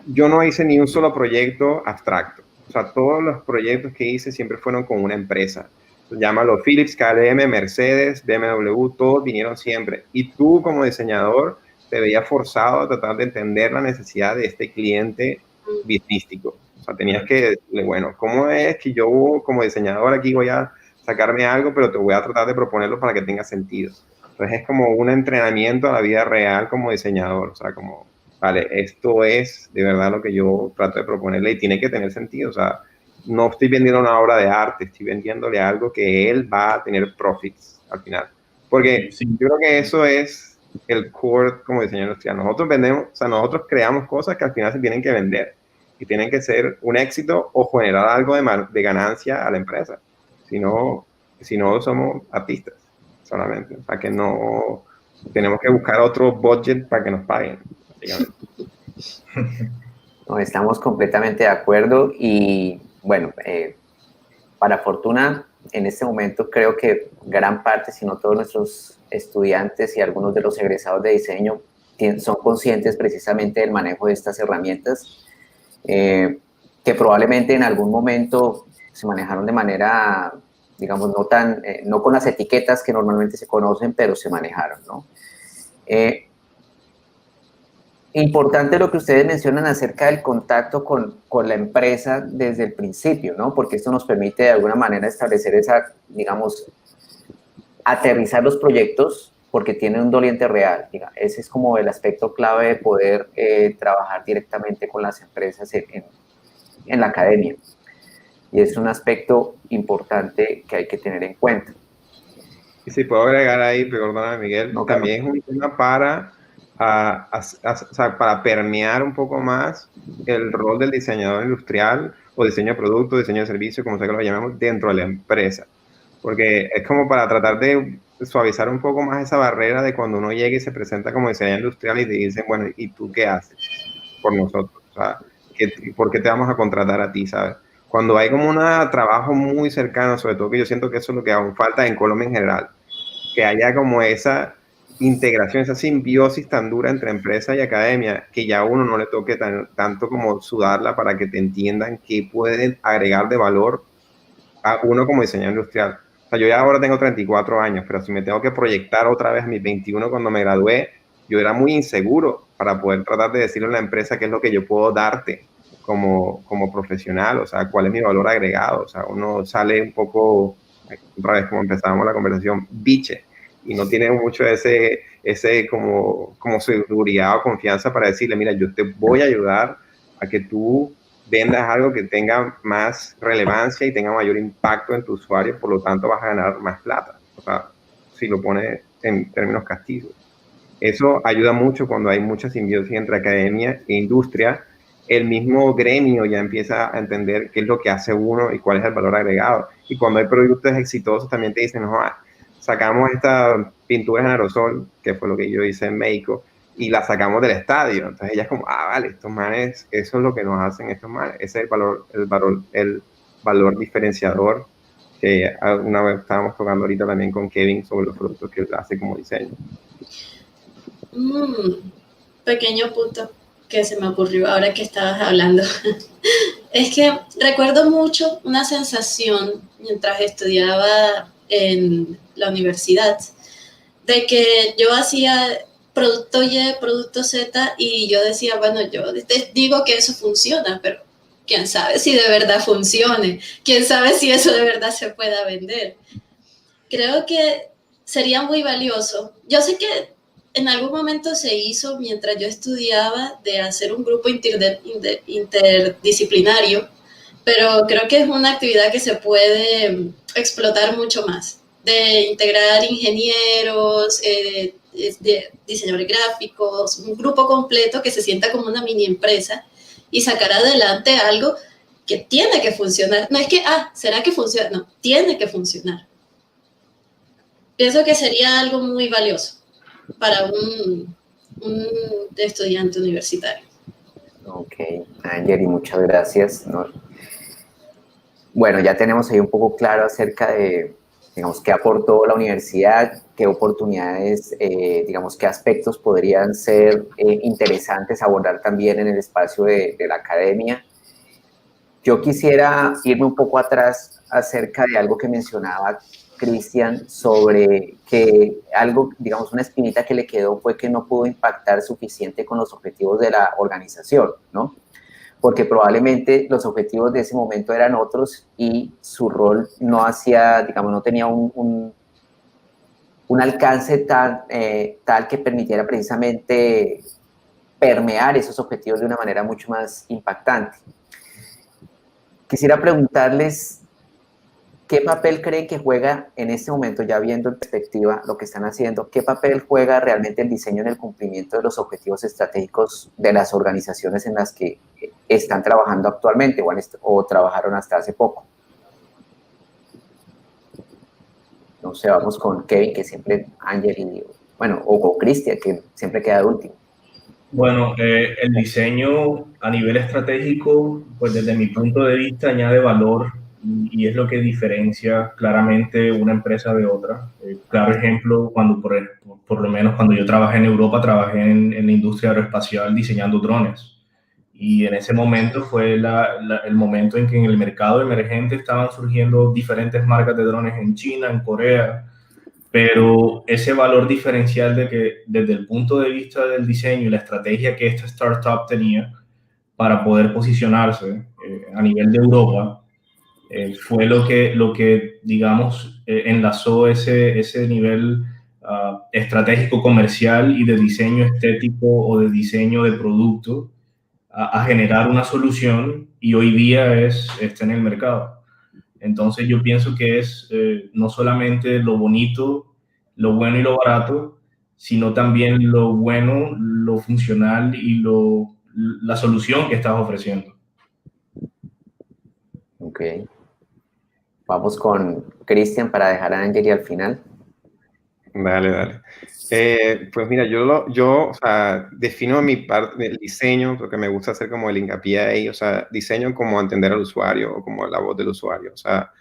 yo no hice ni un solo proyecto abstracto. O sea, todos los proyectos que hice siempre fueron con una empresa. Llámalo Philips, KLM, Mercedes, BMW, todos vinieron siempre. Y tú como diseñador te veías forzado a tratar de entender la necesidad de este cliente businesstico. O sea, tenías que decirle, bueno, ¿cómo es que yo como diseñador aquí voy a sacarme algo, pero te voy a tratar de proponerlo para que tenga sentido? Entonces es como un entrenamiento a la vida real como diseñador, o sea, como, vale, esto es de verdad lo que yo trato de proponerle y tiene que tener sentido, o sea, no estoy vendiendo una obra de arte, estoy vendiéndole algo que él va a tener profits al final, porque Sí. yo creo que eso es el core como diseñador industrial. Nosotros vendemos, o sea, nosotros creamos cosas que al final se tienen que vender y tienen que ser un éxito o generar algo de ganancia a la empresa. Si no somos artistas solamente. O sea, que no tenemos que buscar otro budget para que nos paguen, básicamente. No, estamos completamente de acuerdo y bueno, para fortuna, en este momento creo que gran parte, si no todos nuestros estudiantes y algunos de los egresados de diseño son conscientes precisamente del manejo de estas herramientas que probablemente en algún momento se manejaron de manera, digamos, no con las etiquetas que normalmente se conocen, pero se manejaron, ¿no? Importante lo que ustedes mencionan acerca del contacto con la empresa desde el principio, ¿no? Porque esto nos permite de alguna manera establecer esa, digamos, aterrizar los proyectos porque tienen un doliente real. Digamos. Ese es como el aspecto clave de poder trabajar directamente con las empresas en la academia. Y es un aspecto importante que hay que tener en cuenta. Y si puedo agregar ahí, perdóname Miguel, No, también claro. es un tema para permear un poco más el rol del diseñador industrial o diseño de producto, diseño de servicio, como sea que lo llamemos, dentro de la empresa. Porque es como para tratar de suavizar un poco más esa barrera de cuando uno llega y se presenta como diseñador industrial y te dicen, bueno, ¿y tú qué haces por nosotros? O sea, ¿por qué te vamos a contratar a ti, sabes? Cuando hay como un trabajo muy cercano, sobre todo que yo siento que eso es lo que aún falta en Colombia en general, que haya como esa integración, esa simbiosis tan dura entre empresa y academia, que ya a uno no le toque tanto como sudarla para que te entiendan qué pueden agregar de valor a uno como diseñador industrial. O sea, yo ya ahora tengo 34 años, pero si me tengo que proyectar otra vez a mis 21 cuando me gradué, yo era muy inseguro para poder tratar de decirle a la empresa qué es lo que yo puedo darte como profesional, o sea, cuál es mi valor agregado. O sea, uno sale un poco, otra vez como empezábamos la conversación, biche, y no tiene mucho ese como seguridad o confianza para decirle, mira, yo te voy a ayudar a que tú vendas algo que tenga más relevancia y tenga mayor impacto en tu usuario, por lo tanto vas a ganar más plata. O sea, si lo pones en términos castigos. Eso ayuda mucho cuando hay mucha simbiosis entre academia e industria. El mismo gremio ya empieza a entender qué es lo que hace uno y cuál es el valor agregado. Y cuando hay productos exitosos también te dicen, no, sacamos esta pintura en aerosol, que fue lo que yo hice en México, y la sacamos del estadio. Entonces ella es como, vale, estos manes, eso es lo que nos hacen estos manes. Ese es el valor diferenciador que una vez estábamos tocando ahorita también con Kevin sobre los productos que él hace como diseño. Pequeño punto que se me ocurrió ahora que estabas hablando. Es que recuerdo mucho una sensación mientras estudiaba en la universidad, de que yo hacía producto Y, producto Z, y yo decía, bueno, yo digo que eso funciona, pero quién sabe si de verdad funcione, quién sabe si eso de verdad se pueda vender. Creo que sería muy valioso. Yo sé que en algún momento se hizo mientras yo estudiaba de hacer un grupo interdisciplinario, pero creo que es una actividad que se puede explotar mucho más, de integrar ingenieros, de diseñadores gráficos, un grupo completo que se sienta como una mini empresa y sacar adelante algo que tiene que funcionar. No es que, ¿será que funciona? No, tiene que funcionar. Pienso que sería algo muy valioso para un estudiante universitario. Ok, Angeli, muchas gracias. Bueno, ya tenemos ahí un poco claro acerca de, digamos, qué aportó la universidad, qué oportunidades, digamos, qué aspectos podrían ser interesantes abordar también en el espacio de la academia. Yo quisiera irme un poco atrás acerca de algo que mencionaba Cristian sobre que algo, digamos, una espinita que le quedó fue que no pudo impactar suficiente con los objetivos de la organización, ¿no? Porque probablemente los objetivos de ese momento eran otros y su rol no hacía, digamos, no tenía un alcance tal que permitiera precisamente permear esos objetivos de una manera mucho más impactante. Quisiera preguntarles qué papel creen que juega en este momento, ya viendo en perspectiva lo que están haciendo, qué papel juega realmente el diseño en el cumplimiento de los objetivos estratégicos de las organizaciones en las que están trabajando actualmente o trabajaron hasta hace poco. No sé, vamos con Kevin, que siempre, Ángel, bueno, o con Cristian, que siempre queda de último. Bueno, el diseño a nivel estratégico, pues desde mi punto de vista añade valor y es lo que diferencia claramente una empresa de otra. Claro ejemplo, cuando por lo menos cuando yo trabajé en Europa, trabajé en la industria aeroespacial diseñando drones. Y en ese momento fue el momento en que en el mercado emergente estaban surgiendo diferentes marcas de drones en China, en Corea, pero ese valor diferencial de que desde el punto de vista del diseño y la estrategia que esta startup tenía para poder posicionarse a nivel de Europa, fue lo que digamos, enlazó ese nivel estratégico comercial y de diseño estético o de diseño de producto a generar una solución y hoy día está en el mercado. Entonces yo pienso que es no solamente lo bonito, lo bueno y lo barato, sino también lo bueno, lo funcional y la solución que estás ofreciendo. Ok. Vamos con Cristian para dejar a Angeli al final. Dale. Pues mira, yo o sea, defino mi parte del diseño, porque me gusta hacer como el hincapié ahí, o sea, diseño como entender al usuario o como la voz del usuario. O sea,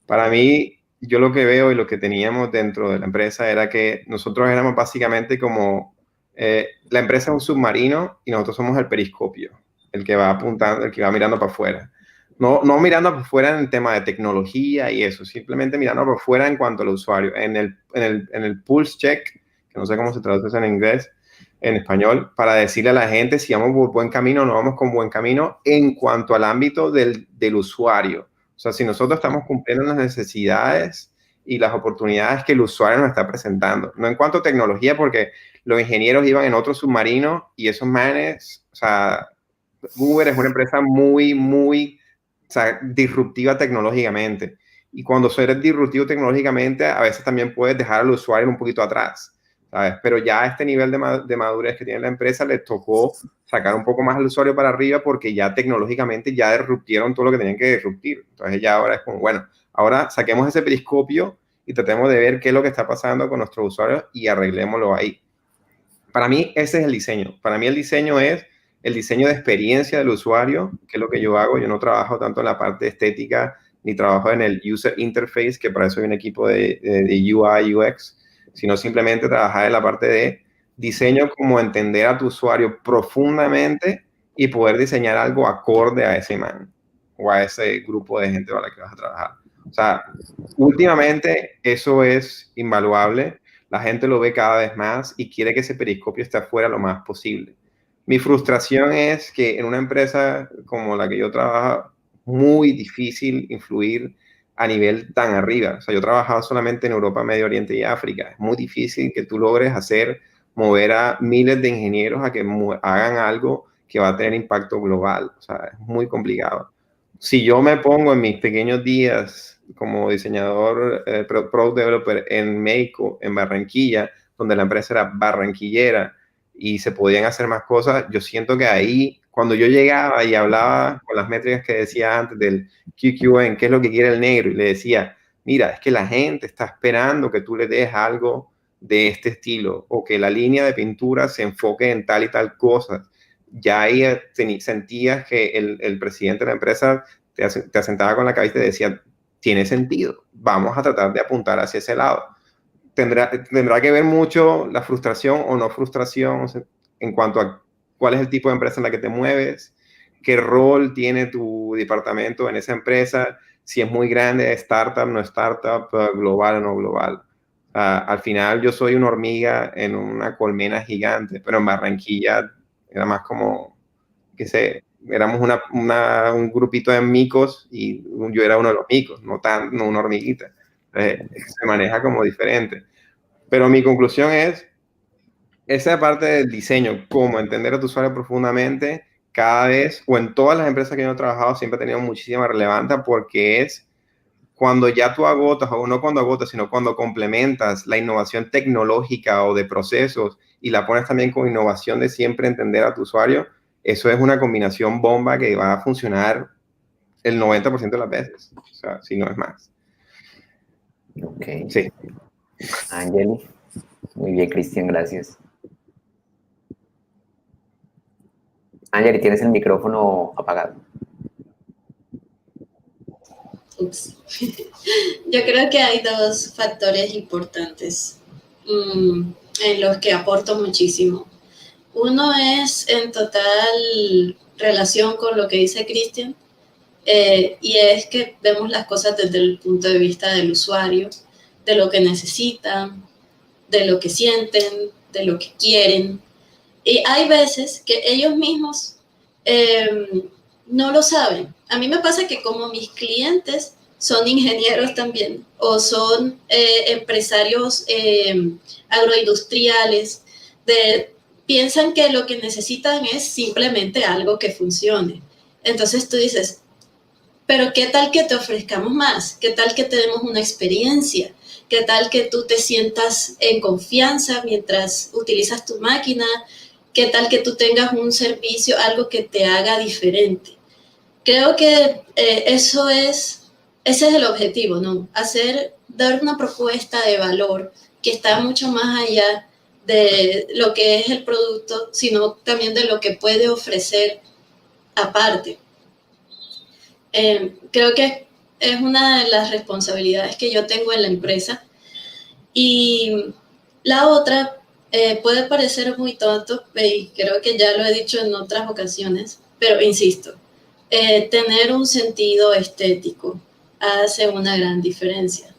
para mí, yo lo que veo y lo que teníamos dentro de la empresa era que nosotros éramos básicamente como, la empresa es un submarino y nosotros somos el periscopio, el que va apuntando, el que va mirando para afuera. No mirando por fuera en el tema de tecnología y eso, simplemente mirando por fuera en cuanto al usuario. En el pulse check, que no sé cómo se traduce en inglés, en español, para decirle a la gente si vamos por buen camino o no vamos con buen camino en cuanto al ámbito del usuario. O sea, si nosotros estamos cumpliendo las necesidades y las oportunidades que el usuario nos está presentando. No en cuanto a tecnología, porque los ingenieros iban en otro submarino y esos manes, o sea, Uber es una empresa muy, o sea, disruptiva tecnológicamente. Y cuando eres disruptivo tecnológicamente, a veces también puedes dejar al usuario un poquito atrás, ¿sabes? Pero ya a este nivel de madurez que tiene la empresa, les tocó sacar un poco más al usuario para arriba porque ya tecnológicamente ya disruptieron todo lo que tenían que disruptir. Entonces ya ahora es como, bueno, ahora saquemos ese periscopio y tratemos de ver qué es lo que está pasando con nuestros usuarios y arreglémoslo ahí. Para mí ese es el diseño. Para mí el diseño es el diseño de experiencia del usuario, que es lo que yo hago. Yo no trabajo tanto en la parte estética, ni trabajo en el user interface, que para eso hay un equipo de UI, UX, sino simplemente trabajar en la parte de diseño, como entender a tu usuario profundamente y poder diseñar algo acorde a ese man o a ese grupo de gente para la que vas a trabajar. O sea, últimamente eso es invaluable. la gente lo ve cada vez más y quiere que ese periscopio esté afuera lo más posible. Mi frustración es que en una empresa como la que yo trabajo, muy difícil influir a nivel tan arriba. O sea, yo trabajaba solamente en Europa, Medio Oriente y África. Es muy difícil que tú logres mover a miles de ingenieros a que hagan algo que va a tener impacto global. O sea, es muy complicado. Si yo me pongo en mis pequeños días como diseñador, product developer en México, en Barranquilla, donde la empresa era barranquillera y se podían hacer más cosas, yo siento que ahí, cuando yo llegaba y hablaba con las métricas que decía antes del QQN, qué es lo que quiere el negro, y le decía, mira, es que la gente está esperando que tú le des algo de este estilo, o que la línea de pintura se enfoque en tal y tal cosa. Ya ahí sentías que el presidente de la empresa te asentaba con la cabeza y te decía, tiene sentido, vamos a tratar de apuntar hacia ese lado. Tendrá que ver mucho la frustración o no frustración, o sea, en cuanto a cuál es el tipo de empresa en la que te mueves, qué rol tiene tu departamento en esa empresa, si es muy grande, startup, no startup, global o no global. Al final yo soy una hormiga en una colmena gigante, pero en Barranquilla era más como, qué sé, éramos un grupito de micos y yo era uno de los micos, no una hormiguita. Se maneja como diferente. Pero mi conclusión es, esa parte del diseño, cómo entender a tu usuario profundamente, cada vez, o en todas las empresas que yo he trabajado, siempre ha tenido muchísima relevancia porque es cuando ya tú agotas, o no cuando agotas, sino cuando complementas la innovación tecnológica o de procesos y la pones también con innovación de siempre entender a tu usuario, eso es una combinación bomba que va a funcionar el 90% de las veces, o sea, si no es más. Ok. Sí. Angeli. Muy bien, Cristian, gracias. Angeli, tienes el micrófono apagado. Ups. Yo creo que hay dos factores importantes en los que aporto muchísimo. Uno es en total relación con lo que dice Cristian, y es que vemos las cosas desde el punto de vista del usuario, de lo que necesitan, de lo que sienten, de lo que quieren. Y hay veces que ellos mismos no lo saben. A mí me pasa que como mis clientes son ingenieros también o son empresarios agroindustriales, piensan que lo que necesitan es simplemente algo que funcione. Entonces tú dices, pero ¿qué tal que te ofrezcamos más? ¿Qué tal que te demos una experiencia? ¿Qué tal que tú te sientas en confianza mientras utilizas tu máquina? ¿Qué tal que tú tengas un servicio, algo que te haga diferente? Creo que ese es el objetivo, ¿no? Dar una propuesta de valor que está mucho más allá de lo que es el producto, sino también de lo que puede ofrecer aparte. Creo que es una de las responsabilidades que yo tengo en la empresa. Y la otra puede parecer muy tonto, y creo que ya lo he dicho en otras ocasiones, pero insisto, tener un sentido estético hace una gran diferencia.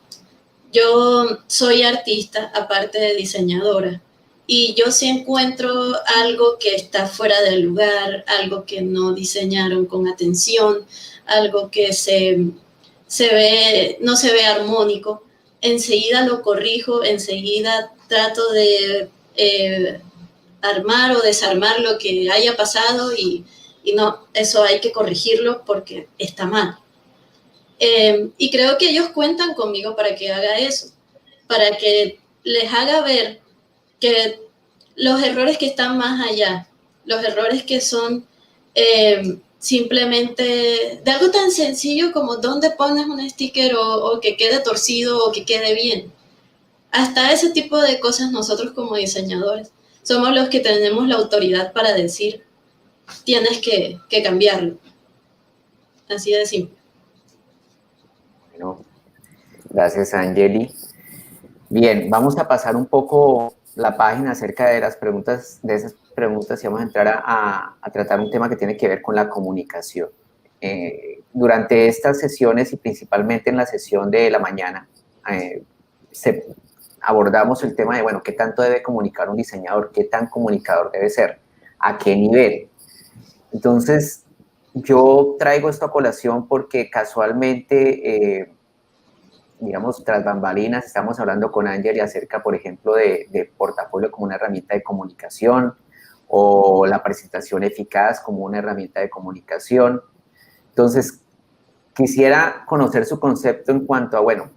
Yo soy artista, aparte de diseñadora, y yo sí encuentro algo que está fuera del lugar, algo que no diseñaron con atención, algo que no se ve armónico, enseguida lo corrijo, enseguida trato de armar o desarmar lo que haya pasado y no, eso hay que corregirlo porque está mal. Y creo que ellos cuentan conmigo para que haga eso, para que les haga ver que los errores que están más allá, los errores que son simplemente de algo tan sencillo como dónde pones un sticker o que quede torcido o que quede bien. Hasta ese tipo de cosas nosotros como diseñadores somos los que tenemos la autoridad para decir tienes que cambiarlo. Así de simple. Bueno, gracias, Angeli. Bien, vamos a pasar un poco la página acerca de las preguntas, de esas preguntas, y vamos a entrar a tratar un tema que tiene que ver con la comunicación. Durante estas sesiones y principalmente en la sesión de la mañana, abordamos el tema de, bueno, ¿qué tanto debe comunicar un diseñador? ¿Qué tan comunicador debe ser? ¿A qué nivel? Entonces, yo traigo esto a colación porque casualmente, digamos, tras bambalinas, estamos hablando con Ángel acerca, por ejemplo, de portafolio como una herramienta de comunicación o la presentación eficaz como una herramienta de comunicación. Entonces, quisiera conocer su concepto en cuanto a, bueno,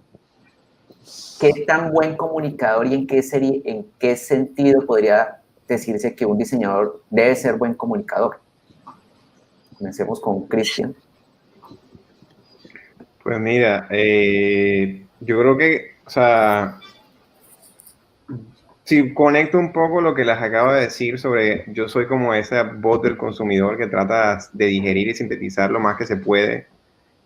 ¿qué tan buen comunicador y en qué sentido podría decirse que un diseñador debe ser buen comunicador? Comencemos con Cristian. Pues mira, yo creo que, o sea, si conecto un poco lo que les acabo de decir sobre, yo soy como esa voz del consumidor que trata de digerir y sintetizar lo más que se puede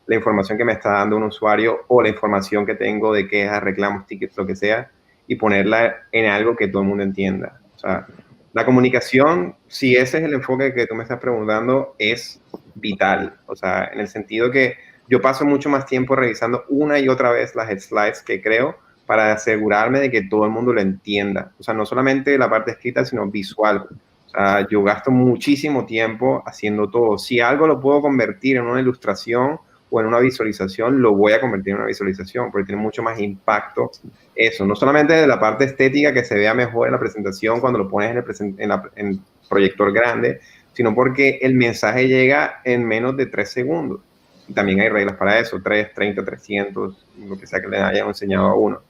la información que me está dando un usuario o la información que tengo de quejas, reclamos, tickets, lo que sea, y ponerla en algo que todo el mundo entienda. O sea, la comunicación, si ese es el enfoque que tú me estás preguntando, es vital. O sea, en el sentido que yo paso mucho más tiempo revisando una y otra vez las slides que creo para asegurarme de que todo el mundo lo entienda. O sea, no solamente la parte escrita, sino visual. O sea, yo gasto muchísimo tiempo haciendo todo. Si algo lo puedo convertir en una ilustración o en una visualización, lo voy a convertir en una visualización, porque tiene mucho más impacto eso. No solamente de la parte estética, que se vea mejor en la presentación cuando lo pones en el proyector grande, sino porque el mensaje llega en menos de 3 segundos. Y también hay reglas para eso, 3, 30, 300, lo que sea que le hayan enseñado a uno.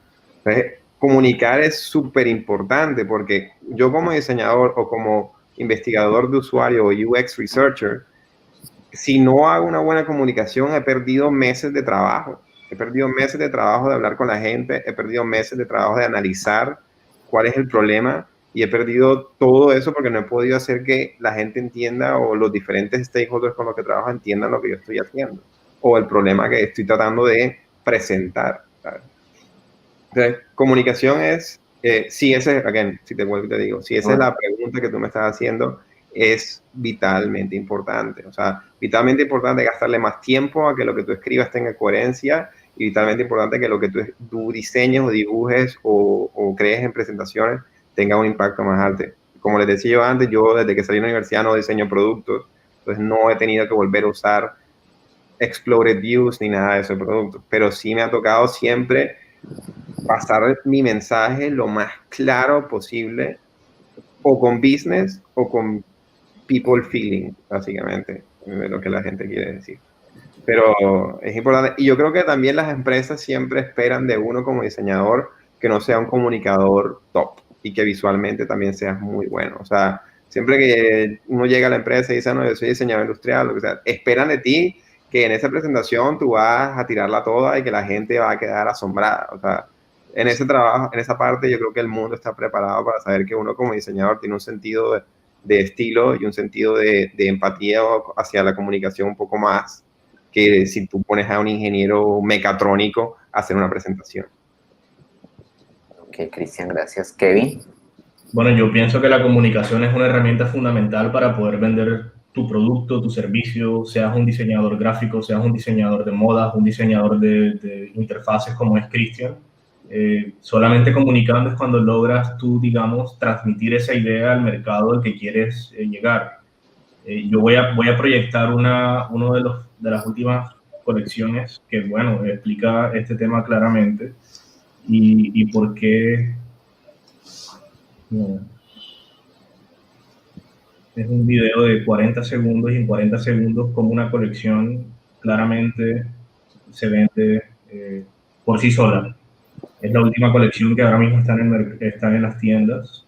Entonces, comunicar es súper importante, porque yo como diseñador o como investigador de usuario o UX researcher, si no hago una buena comunicación, he perdido meses de trabajo. He perdido meses de trabajo de hablar con la gente, he perdido meses de trabajo de analizar cuál es el problema y he perdido todo eso porque no he podido hacer que la gente entienda o los diferentes stakeholders con los que trabajo entiendan lo que yo estoy haciendo o el problema que estoy tratando de presentar, ¿sabes? Entonces, comunicación es, si te vuelvo y te digo, si esa es la pregunta que tú me estás haciendo, es vitalmente importante. O sea, vitalmente importante gastarle más tiempo a que lo que tú escribas tenga coherencia y vitalmente importante que lo que tú diseñes o dibujes o crees en presentaciones tenga un impacto más alto. Como les decía yo antes, yo desde que salí de la universidad no diseño productos, entonces no he tenido que volver a usar exploded views ni nada de esos productos, pero sí me ha tocado siempre pasar mi mensaje lo más claro posible, o con business o con people feeling, básicamente, de lo que la gente quiere decir. Pero es importante. Y yo creo que también las empresas siempre esperan de uno como diseñador que no sea un comunicador top y que visualmente también seas muy bueno. O sea, siempre que uno llega a la empresa y dice, no, yo soy diseñador industrial, lo que sea, esperan de ti que en esa presentación tú vas a tirarla toda y que la gente va a quedar asombrada. O sea, en ese trabajo, en esa parte, yo creo que el mundo está preparado para saber que uno como diseñador tiene un sentido de estilo y un sentido de empatía hacia la comunicación un poco más que si tú pones a un ingeniero mecatrónico a hacer una presentación. Ok, Cristian, gracias. Kevin. Bueno, yo pienso que la comunicación es una herramienta fundamental para poder vender tu producto, tu servicio, seas un diseñador gráfico, seas un diseñador de modas, un diseñador de interfaces como es Cristian. Solamente comunicando es cuando logras tú, digamos, transmitir esa idea al mercado al que quieres llegar. Yo voy a proyectar uno de las últimas colecciones que, bueno, explica este tema claramente y por qué. No. Es un video de 40 segundos y en 40 segundos como una colección claramente se vende por sí sola. Es la última colección que ahora mismo están en las tiendas.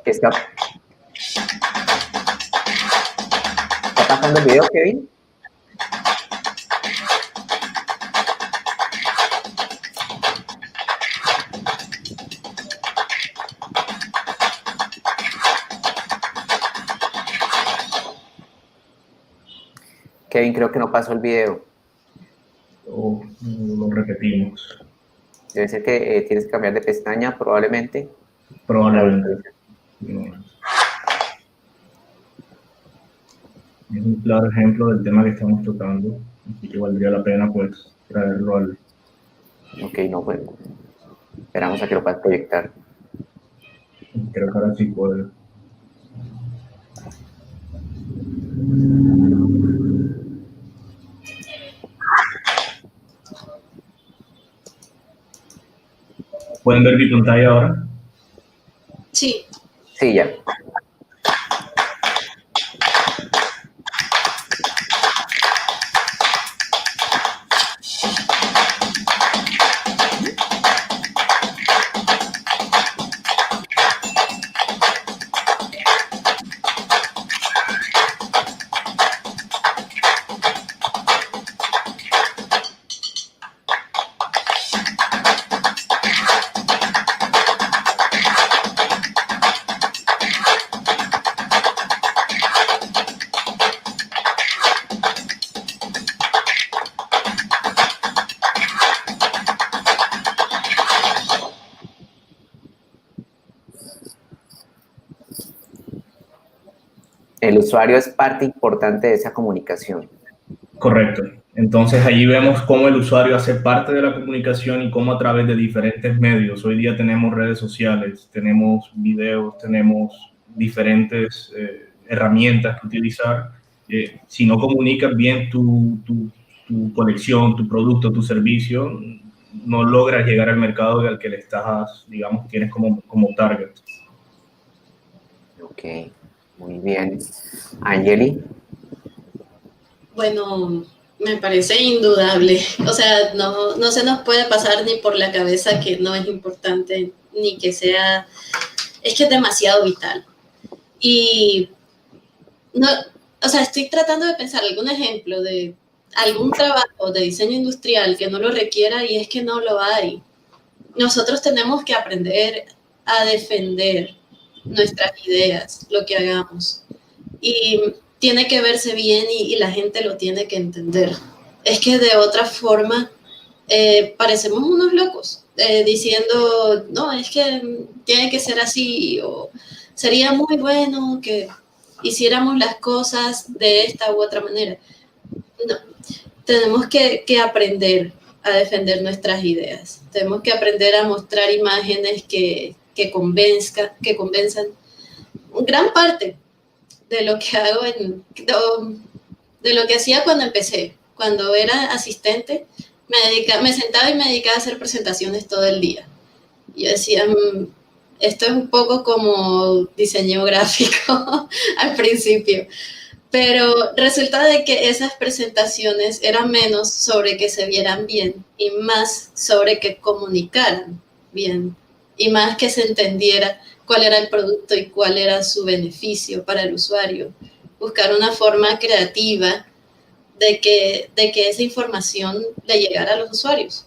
¿Está pasando el video, Kevin? Kevin, creo que no pasó el video. O lo repetimos. Debe ser que tienes que cambiar de pestaña, probablemente. Probablemente. No. Es un claro ejemplo del tema que estamos tocando, así que valdría la pena pues traerlo al... Ok, no, pues esperamos a que lo puedas proyectar. Creo que ahora sí puede. ¿Pueden ver mi pantalla ahora? Sí. Sí, ya. El usuario es parte importante de esa comunicación. Correcto. Entonces allí vemos cómo el usuario hace parte de la comunicación y cómo a través de diferentes medios. Hoy día tenemos redes sociales, tenemos videos, tenemos diferentes herramientas que utilizar. Si no comunicas bien tu colección, tu producto, tu servicio, no logras llegar al mercado al que le estás, digamos, tienes como target. Ok, muy bien. Angeli. Bueno, me parece indudable. O sea, no se nos puede pasar ni por la cabeza que no es importante, ni que sea... Es que es demasiado vital. Y, no, o sea, estoy tratando de pensar algún ejemplo de algún trabajo de diseño industrial que no lo requiera y es que no lo hay. Nosotros tenemos que aprender a defender nuestras ideas, lo que hagamos. Y tiene que verse bien y la gente lo tiene que entender. Es que de otra forma parecemos unos locos diciendo, no, es que tiene que ser así o sería muy bueno que hiciéramos las cosas de esta u otra manera. No, tenemos que aprender a defender nuestras ideas. Tenemos que aprender a mostrar imágenes que convenzan. Gran parte de lo que hago de lo que hacía cuando empecé, cuando era asistente, me sentaba y me dedicaba a hacer presentaciones todo el día. Yo decía, esto es un poco como diseño gráfico al principio, pero resulta de que esas presentaciones eran menos sobre que se vieran bien y más sobre que comunicaran bien y más que se entendiera cuál era el producto y cuál era su beneficio para el usuario. Buscar una forma creativa de que esa información le llegara a los usuarios.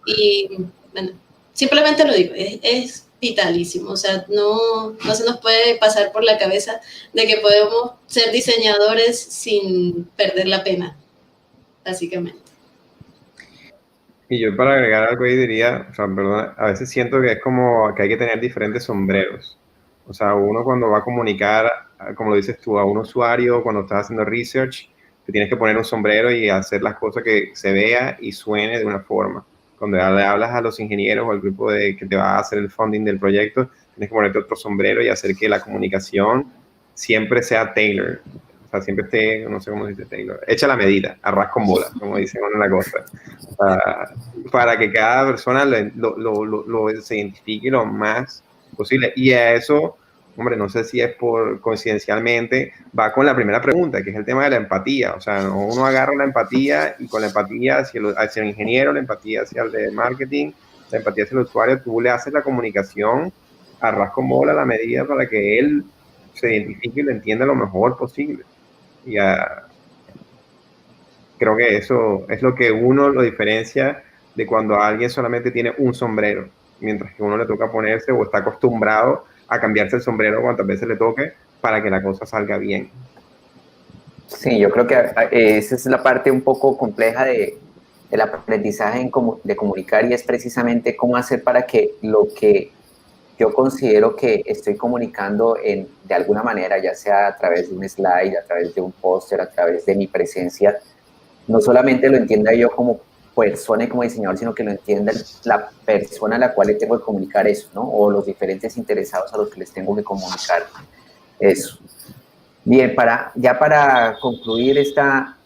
Y bueno, simplemente lo digo, es vitalísimo. O sea, no se nos puede pasar por la cabeza de que podemos ser diseñadores sin perder la pena, básicamente. Y yo para agregar algo ahí diría, o sea, perdón, a veces siento que es como que hay que tener diferentes sombreros. O sea, uno cuando va a comunicar, como lo dices tú, a un usuario, cuando estás haciendo research, te tienes que poner un sombrero y hacer las cosas que se vea y suene de una forma. Cuando le hablas a los ingenieros o al grupo que te va a hacer el funding del proyecto, tienes que ponerte otro sombrero y hacer que la comunicación siempre sea tailored. O sea, siempre esté, no sé cómo dice Taylor, hecha la medida, arras con bola, como dicen en la costa, para que cada persona se identifique lo más posible. Y a eso, hombre, no sé si es por coincidencialmente, va con la primera pregunta, que es el tema de la empatía. O sea, uno agarra la empatía y con la empatía hacia el ingeniero, la empatía hacia el de marketing, la empatía hacia el usuario, tú le haces la comunicación arras con bola a la medida para que él se identifique y lo entienda lo mejor posible. Y creo que eso es lo que uno lo diferencia de cuando alguien solamente tiene un sombrero, mientras que uno le toca ponerse o está acostumbrado a cambiarse el sombrero cuantas veces le toque para que la cosa salga bien. Sí, yo creo que esa es la parte un poco compleja del aprendizaje de comunicar, y es precisamente cómo hacer para que lo que yo considero que estoy comunicando de alguna manera, ya sea a través de un slide, a través de un póster, a través de mi presencia, no solamente lo entienda yo como persona y como diseñador, sino que lo entienda la persona a la cual le tengo que comunicar eso, ¿no? O los diferentes interesados a los que les tengo que comunicar eso. Bien, ya para concluir esta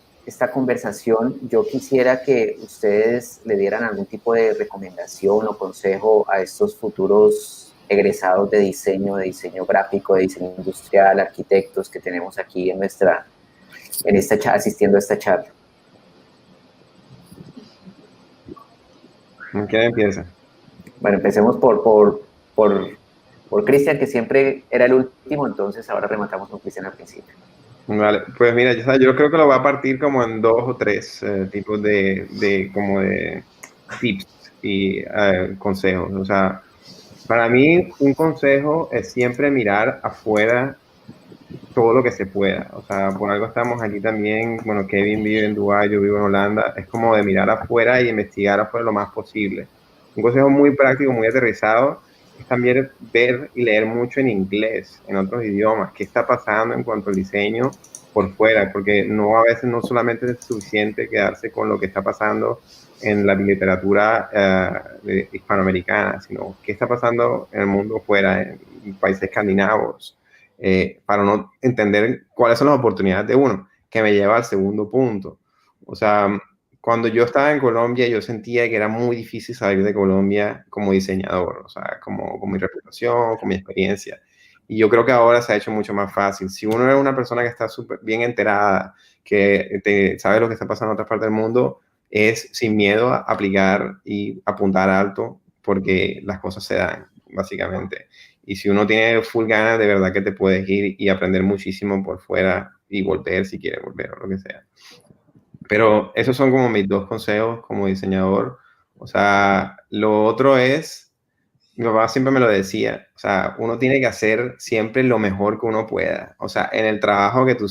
conversación, yo quisiera que ustedes le dieran algún tipo de recomendación o consejo a estos futuros egresados de diseño gráfico, de diseño industrial, arquitectos que tenemos aquí asistiendo a esta charla. ¿Quién empieza? Bueno, empecemos por Cristian, que siempre era el último, entonces ahora rematamos con Cristian al principio. Vale, pues mira, yo creo que lo voy a partir como en 2 o 3 tipos de tips y consejos. O sea, para mí un consejo es siempre mirar afuera todo lo que se pueda. O sea, por algo estamos aquí también. Bueno, Kevin vive en Dubái, yo vivo en Holanda. Es como de mirar afuera y investigar afuera lo más posible. Un consejo muy práctico, muy aterrizado, es también ver y leer mucho en inglés, en otros idiomas, qué está pasando en cuanto al diseño por fuera, porque a veces no solamente es suficiente quedarse con lo que está pasando en la literatura hispanoamericana, sino qué está pasando en el mundo fuera, en países escandinavos, para no entender cuáles son las oportunidades de uno, que me lleva al segundo punto. O sea, cuando yo estaba en Colombia, yo sentía que era muy difícil salir de Colombia como diseñador, o sea, como con mi reputación, con mi experiencia. Y yo creo que ahora se ha hecho mucho más fácil. Si uno es una persona que está súper bien enterada, que sabe lo que está pasando en otras partes del mundo, es sin miedo a aplicar y apuntar alto, porque las cosas se dan, básicamente. Y si uno tiene full ganas, de verdad que te puedes ir y aprender muchísimo por fuera y volver si quieres volver o lo que sea. Pero esos son como mis 2 consejos como diseñador. O sea, lo otro es, mi papá siempre me lo decía, o sea, uno tiene que hacer siempre lo mejor que uno pueda. O sea, en el trabajo que tú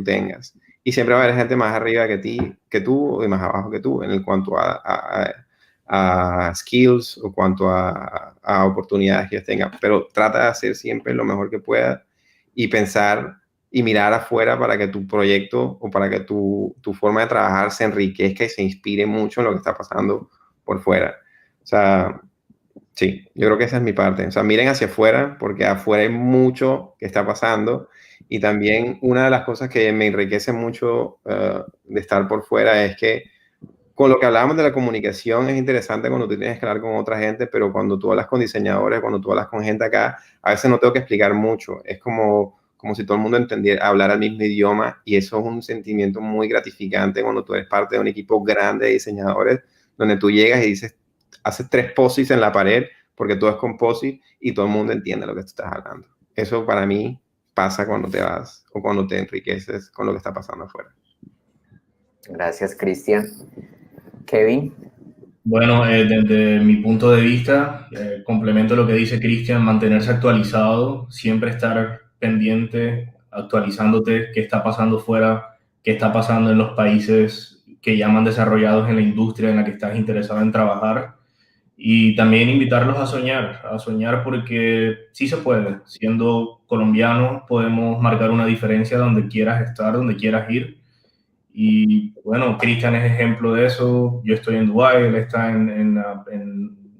tengas. Y siempre va a haber gente más arriba que tú y más abajo que tú en cuanto a skills o cuanto a oportunidades que ellos tengan. Pero trata de hacer siempre lo mejor que pueda y pensar y mirar afuera para que tu proyecto o para que tu forma de trabajar se enriquezca y se inspire mucho en lo que está pasando por fuera. O sea, sí, yo creo que esa es mi parte. O sea, miren hacia afuera, porque afuera hay mucho que está pasando. Y también una de las cosas que me enriquece mucho de estar por fuera es que con lo que hablábamos de la comunicación es interesante cuando tú tienes que hablar con otra gente, pero cuando tú hablas con diseñadores, cuando tú hablas con gente acá, a veces no tengo que explicar mucho. Es como si todo el mundo entendiera, hablar el mismo idioma, y eso es un sentimiento muy gratificante cuando tú eres parte de un equipo grande de diseñadores, donde tú llegas y dices, haces 3 posits en la pared, porque todo es composite y todo el mundo entiende lo que tú estás hablando. Eso para mí pasa cuando te vas o cuando te enriqueces con lo que está pasando afuera. Gracias, Cristian. Kevin. Bueno, desde mi punto de vista, complemento lo que dice Cristian, mantenerse actualizado, siempre estar pendiente, actualizándote, qué está pasando fuera, qué está pasando en los países que llaman desarrollados en la industria en la que estás interesado en trabajar, y también invitarlos a soñar porque sí se puede. Siendo colombiano podemos marcar una diferencia donde quieras estar, donde quieras ir. Y bueno, Cristian es ejemplo de eso. Yo estoy en Dubái, él está en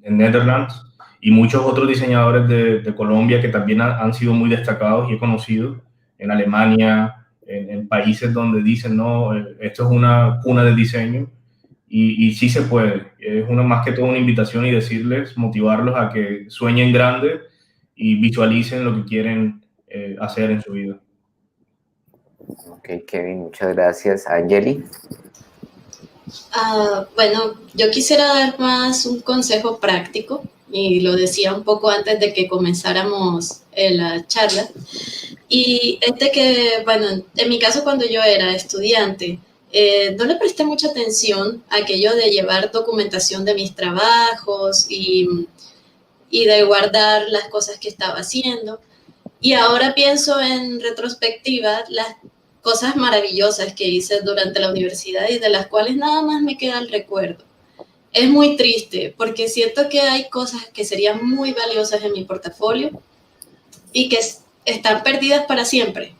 Netherlands, y muchos otros diseñadores de Colombia que también han sido muy destacados y he conocido en Alemania, en países donde dicen, no, esto es una cuna del diseño, y sí se puede. Es más que todo una invitación y decirles, motivarlos a que sueñen grande y visualicen lo que quieren hacer en su vida. Ok, Kevin, muchas gracias. Angeli. Bueno, yo quisiera dar más un consejo práctico, y lo decía un poco antes de que comenzáramos la charla, y es de que, bueno, en mi caso cuando yo era estudiante, no le presté mucha atención a aquello de llevar documentación de mis trabajos y de guardar las cosas que estaba haciendo. Y ahora pienso en retrospectiva las cosas maravillosas que hice durante la universidad y de las cuales nada más me queda el recuerdo. Es muy triste porque siento que hay cosas que serían muy valiosas en mi portafolio y que están perdidas para siempre.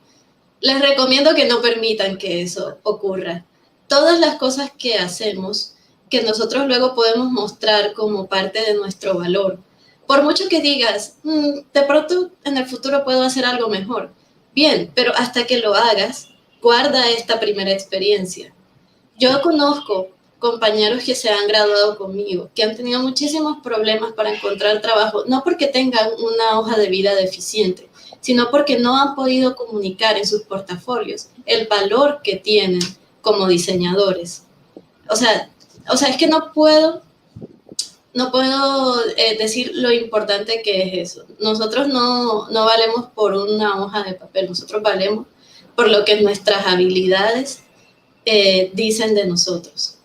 Les recomiendo que no permitan que eso ocurra. Todas las cosas que hacemos, que nosotros luego podemos mostrar como parte de nuestro valor. Por mucho que digas, de pronto en el futuro puedo hacer algo mejor. Bien, pero hasta que lo hagas, guarda esta primera experiencia. Yo conozco compañeros que se han graduado conmigo, que han tenido muchísimos problemas para encontrar trabajo, no porque tengan una hoja de vida deficiente, sino porque no han podido comunicar en sus portafolios el valor que tienen como diseñadores. O sea, es que no puedo decir lo importante que es eso. Nosotros no valemos por una hoja de papel, nosotros valemos por lo que nuestras habilidades dicen de nosotros.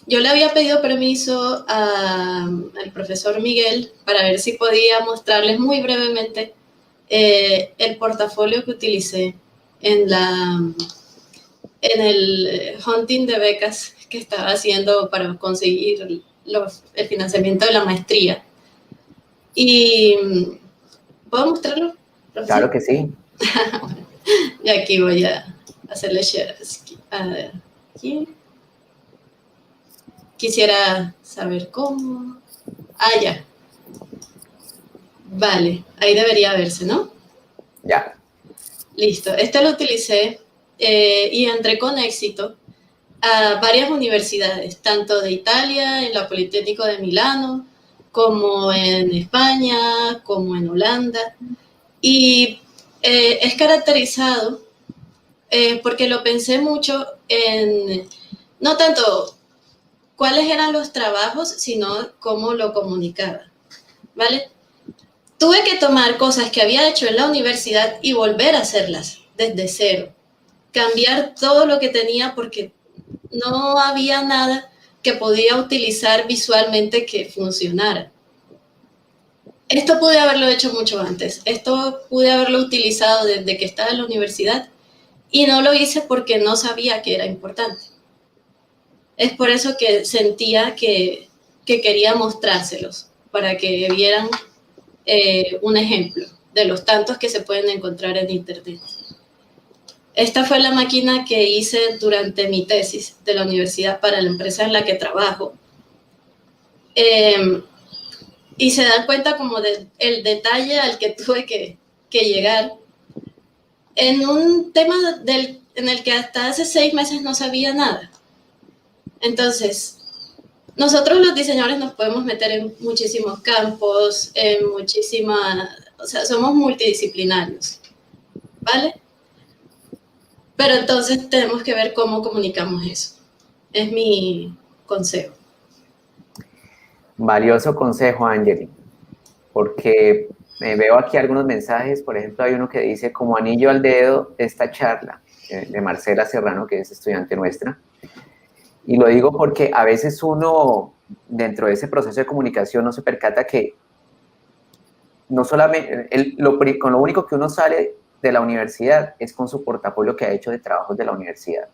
Yo le había pedido permiso al profesor Miguel para ver si podía mostrarles muy brevemente el portafolio que utilicé en el hunting de becas que estaba haciendo para conseguir el financiamiento de la maestría. Y ¿puedo mostrarlo, profesor? Claro que sí. Y aquí voy a hacerle share. A ver, aquí. Quisiera saber cómo. Ya. Vale, ahí debería verse, ¿no? Ya. Listo. Este lo utilicé y entré con éxito a varias universidades, tanto de Italia, en la Politécnico de Milano, como en España, como en Holanda. Y es caracterizado porque lo pensé mucho en, no tanto cuáles eran los trabajos, sino cómo lo comunicaba, ¿vale? Tuve que tomar cosas que había hecho en la universidad y volver a hacerlas desde cero. Cambiar todo lo que tenía porque no había nada que podía utilizar visualmente que funcionara. Esto pude haberlo hecho mucho antes. Esto pude haberlo utilizado desde que estaba en la universidad y no lo hice porque no sabía que era importante. Es por eso que sentía que quería mostrárselos, para que vieran un ejemplo de los tantos que se pueden encontrar en internet. Esta fue la máquina que hice durante mi tesis de la universidad para la empresa en la que trabajo. Y se dan cuenta como del detalle al que tuve que llegar en un tema en el que hasta hace 6 meses no sabía nada. Entonces, nosotros los diseñadores nos podemos meter en muchísimos campos, o sea, somos multidisciplinarios, ¿vale? Pero entonces tenemos que ver cómo comunicamos eso. Es mi consejo. Valioso consejo, Angeli, porque veo aquí algunos mensajes. Por ejemplo, hay uno que dice, como anillo al dedo, esta charla, de Marcela Serrano, que es estudiante nuestra. Y lo digo porque a veces uno, dentro de ese proceso de comunicación, no se percata que no solamente, con lo único que uno sale de la universidad es con su portafolio que ha hecho de trabajos de la universidad.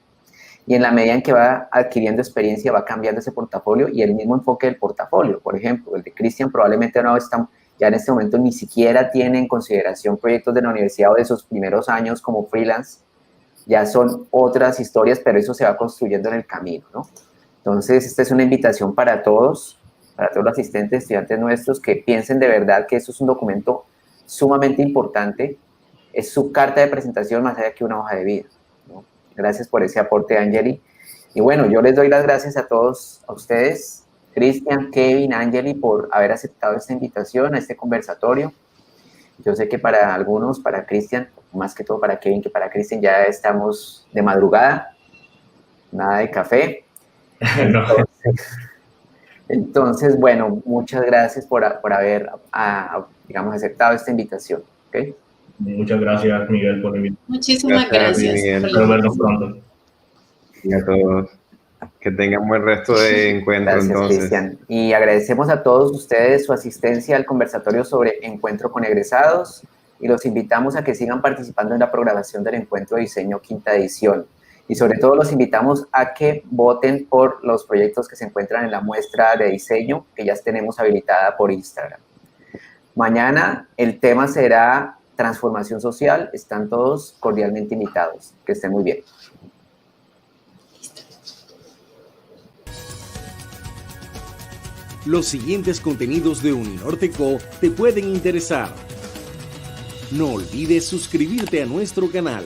Y en la medida en que va adquiriendo experiencia, va cambiando ese portafolio y el mismo enfoque del portafolio. Por ejemplo, el de Cristian probablemente no está, ya en este momento ni siquiera tiene en consideración proyectos de la universidad o de sus primeros años como freelance. Ya son otras historias, pero eso se va construyendo en el camino, ¿no? Entonces, esta es una invitación para todos los asistentes, estudiantes nuestros, que piensen de verdad que esto es un documento sumamente importante. Es su carta de presentación más allá que una hoja de vida, ¿no? Gracias por ese aporte, Angeli. Y bueno, yo les doy las gracias a todos, a ustedes, Cristian, Kevin, Angeli, por haber aceptado esta invitación a este conversatorio. Yo sé que para algunos, para Cristian, más que todo para Kevin, que para Cristian ya estamos de madrugada, nada de café. Entonces, bueno, muchas gracias por haber, digamos, aceptado esta invitación. ¿Okay? Muchas gracias, Miguel, por invitarme. Muchísimas gracias. Espero vernos pronto. Y a todos. Que tengan buen resto de encuentro. Gracias, entonces. Cristian. Y agradecemos a todos ustedes su asistencia al conversatorio sobre encuentro con egresados. y los invitamos a que sigan participando en la programación del Encuentro de Diseño quinta edición. Y sobre todo los invitamos a que voten por los proyectos que se encuentran en la muestra de diseño que ya tenemos habilitada por Instagram. Mañana el tema será transformación social. Están todos cordialmente invitados. Que estén muy bien. Los siguientes contenidos de Uninorteco te pueden interesar. No olvides suscribirte a nuestro canal.